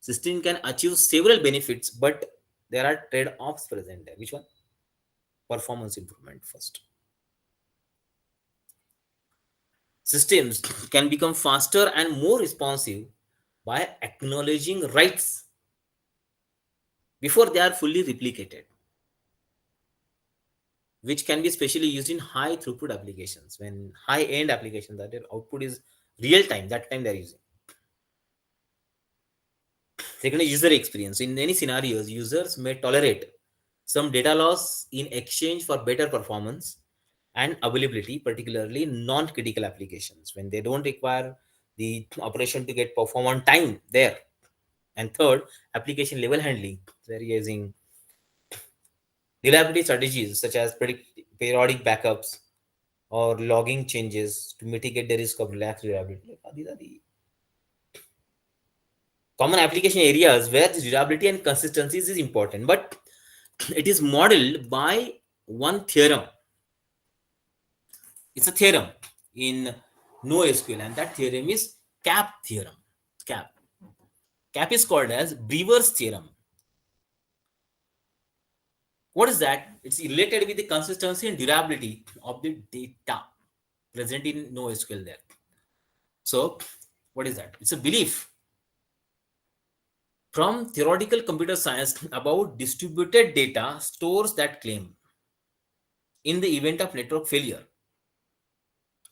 System can achieve several benefits, but there are trade-offs present there. Which one? Performance improvement first. Systems can become faster and more responsive by acknowledging rights before they are fully replicated, which can be especially used in high throughput applications. When high end applications that their output is real time, that time they're using. Second is user experience. In many scenarios, users may tolerate some data loss in exchange for better performance and availability, particularly non-critical applications when they don't require the operation to get perform on time there. And third, application level handling. They're using reliability strategies such as periodic backups or logging changes to mitigate the risk of relaxed reliability. These are the common application areas where the durability and consistency is important, but it is modeled by one theorem. It's a theorem in NoSQL, and that theorem is CAP theorem. CAP. CAP is called as Brewer's theorem. What is that? It's related with the consistency and durability of the data present in NoSQL there. So, what is that? It's a belief from theoretical computer science about distributed data stores that claim in the event of network failure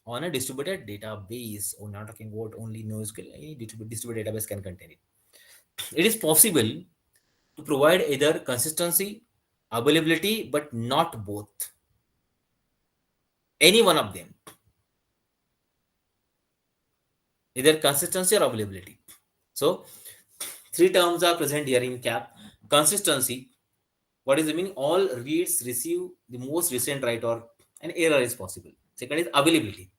on a distributed database. We're not talking about only NoSQL, any distributed database can contain it. It is possible to provide either consistency, availability, but not both. Any one of them, either consistency or availability. So, three terms are present here in CAP. Consistency, what is the meaning? All reads receive the most recent write or an error is possible. Second is availability.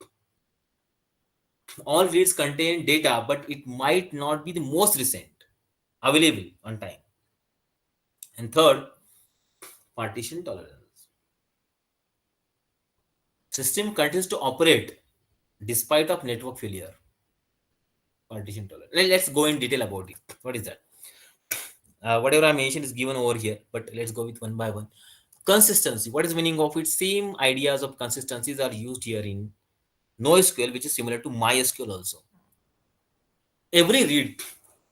All reads contain data, but it might not be the most recent available on time. And third, partition tolerance. System continues to operate despite of network failure. Partition tolerance. Let's go in detail about it. What is that? Whatever I mentioned is given over here, but let's go with one by one. Consistency. What is the meaning of it? Same ideas of consistencies are used here in NoSQL, which is similar to MySQL also. Every read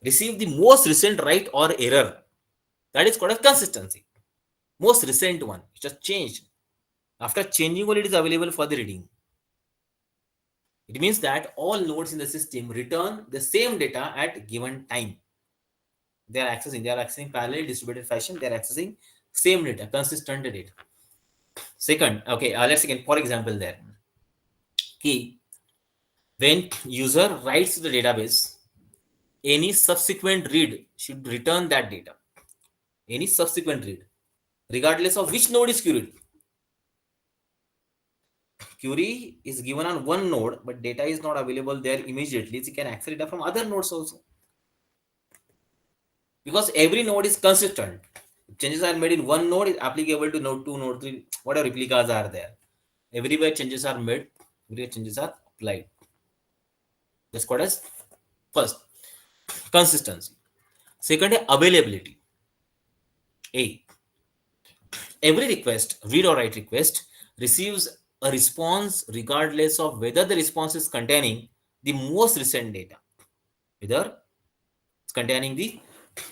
receive the most recent write or error. That is called as consistency. Most recent one. It just changed. After changing only it is available for the reading. It means that all nodes in the system return the same data at given time. They are accessing parallel distributed fashion. They are accessing same data, consistent data. Second, okay, let's again, for example, there. Key, when user writes to the database, any subsequent read should return that data. Any subsequent read, regardless of which node is queried. Query is given on one node, but data is not available there immediately. So you can access data from other nodes also. Because every node is consistent. If changes are made in one node, is applicable to node 2, node 3, whatever replicas are there. Everywhere changes are made, everywhere changes are applied. That's called as first, consistency. Second, availability. A. Every request, read or write request, receives a response regardless of whether the response is containing the most recent data. Whether it's containing the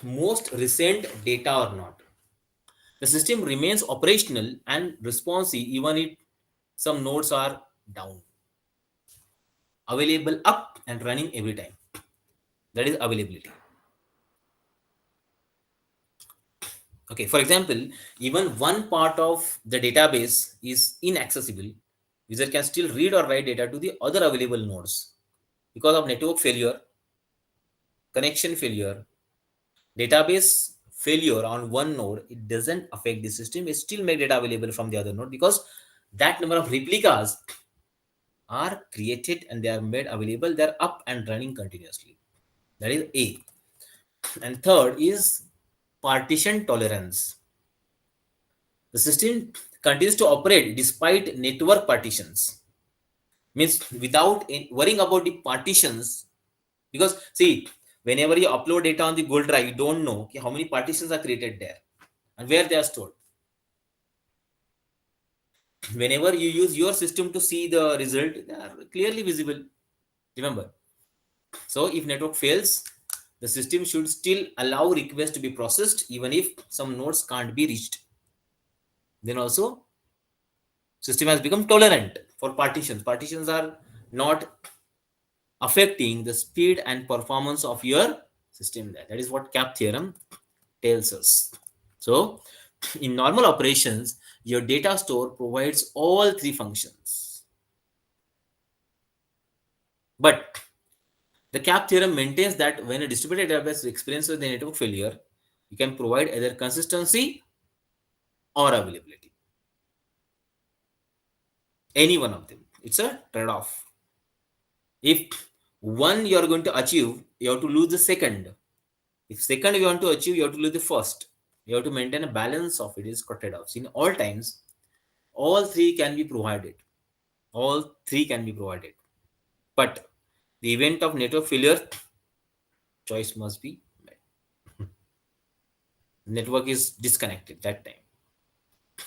most recent data or not. The system remains operational and responsive even if some nodes are down. Available up and running every time. That is availability. Okay, for example, even one part of the database is inaccessible, user can still read or write data to the other available nodes. Because of network failure, connection failure, database failure on one node, it doesn't affect the system. It still make data available from the other node because that number of replicas are created and they are made available. They're up and running continuously. That is A. And third is partition tolerance. The system continues to operate despite network partitions. Means without worrying about the partitions, because see, Whenever you upload data on the Google Drive, you don't know okay, how many partitions are created there and where they are stored. Whenever you use your system to see the result, they are clearly visible. Remember. So if network fails, the system should still allow requests to be processed even if some nodes can't be reached. Then also, system has become tolerant for partitions. Partitions are not affecting the speed and performance of your system. That is what CAP theorem tells us. So, in normal operations, your data store provides all three functions. But the CAP theorem maintains that when a distributed database experiences a network failure, you can provide either consistency or availability. Any one of them. It's a trade-off. If one you are going to achieve, you have to lose the second. If second you want to achieve, you have to lose the first. You have to maintain a balance of it is trade-offs. In all times, all three can be provided. All three can be provided. But the event of network failure, choice must be made. Network is disconnected that time.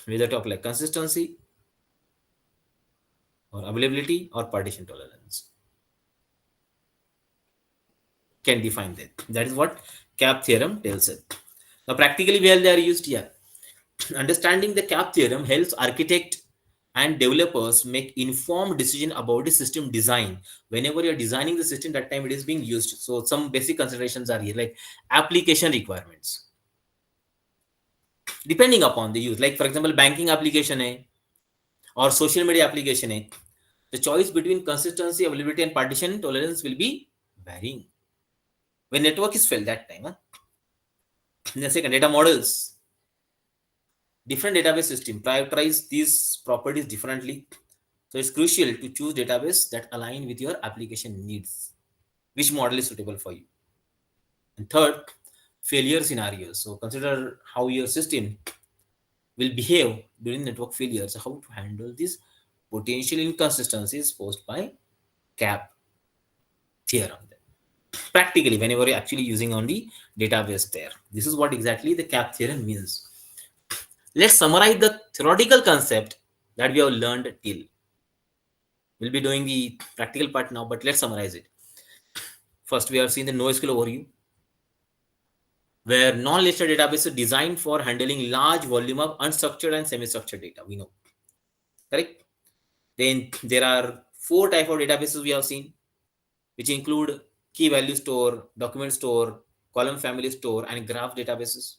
Whether to apply consistency or availability or partition tolerance can define that. That is what CAP theorem tells us. Now, practically, where they are used here, understanding the CAP theorem helps architect and developers make informed decision about the system design. Whenever you're designing the system, that time it is being used. So some basic considerations are here, like application requirements. Depending upon the use, like for example, banking application or social media application the choice between consistency, availability, and partition tolerance will be varying. When network is failed that time, the second, data models. Different database system prioritize these properties differently. So it's crucial to choose database that align with your application needs. Which model is suitable for you? And third, failure scenarios. So consider how your system will behave during network failures. How to handle these potential inconsistencies posed by CAP theorem. Practically, whenever you're actually using on the database there, this is what exactly the CAP theorem means. Let's summarize the theoretical concept that we have learned till. We'll be doing the practical part now, but let's summarize it. First, we have seen the NoSQL overview, where non-listed database is designed for handling large volume of unstructured and semi-structured data. We know, correct? Then there are four type of databases we have seen, which include key value store, document store, column family store, and graph databases.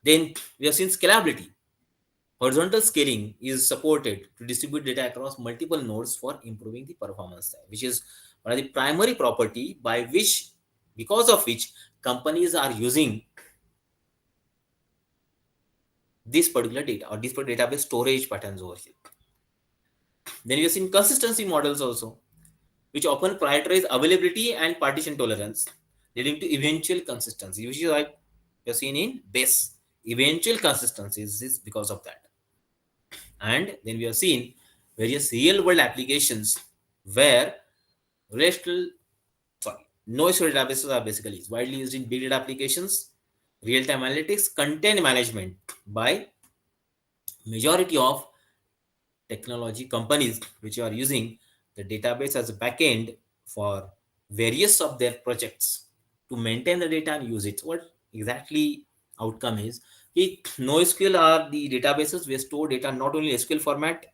Then we have seen scalability. Horizontal scaling is supported to distribute data across multiple nodes for improving the performance, which is one of the primary property by which, because of which, companies are using this particular data or this particular database storage patterns over here. Then we have seen consistency models also, which often prioritize availability and partition tolerance, leading to eventual consistency, which is like we have seen in base. Eventual consistency is because of that. And then we have seen various real world applications where relational NoSQL databases are basically widely used in big data applications, real-time analytics, content management by majority of technology companies which are using the database as a backend for various of their projects to maintain the data and use it. What exactly outcome is NoSQL are the databases where store data not only SQL format,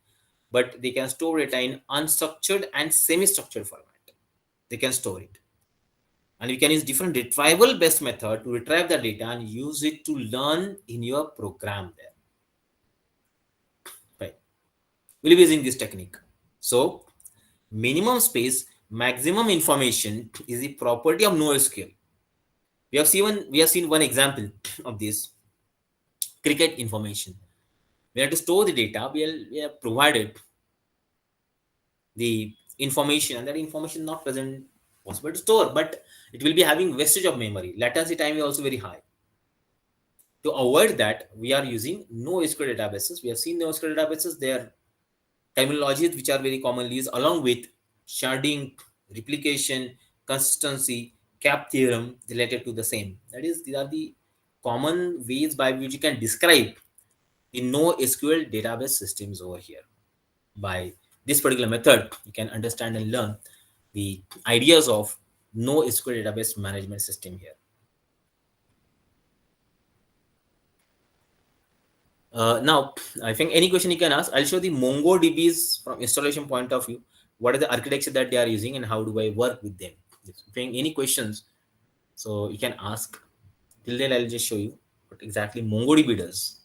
but they can store data in unstructured and semi-structured format. They can store it. And you can use different retrieval based method to retrieve the data and use it to learn in your program there. Right. We'll be using this technique. So minimum space, maximum information is the property of NoSQL. We have seen one example of this cricket information. We have to store the data. We have provided the information, and that information not present possible to store, but it will be having wastage of memory. Latency time is also very high. To avoid that, we are using NoSQL databases. We have seen NoSQL databases, their terminologies which are very commonly used along with sharding, replication, consistency, cap theorem related to the same. That is, these are the common ways by which you can describe the NoSQL database systems over here. By this particular method, you can understand and learn the ideas of NoSQL database management system here. Now, I think any question you can ask. I'll show the MongoDBs from installation point of view. What is the architecture that they are using and how do I work with them? If you have any questions, so you can ask. Till then, I'll just show you what exactly MongoDB does.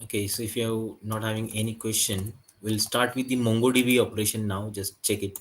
Okay, so if you're not having any question, we'll start with the MongoDB operation now. Just check it.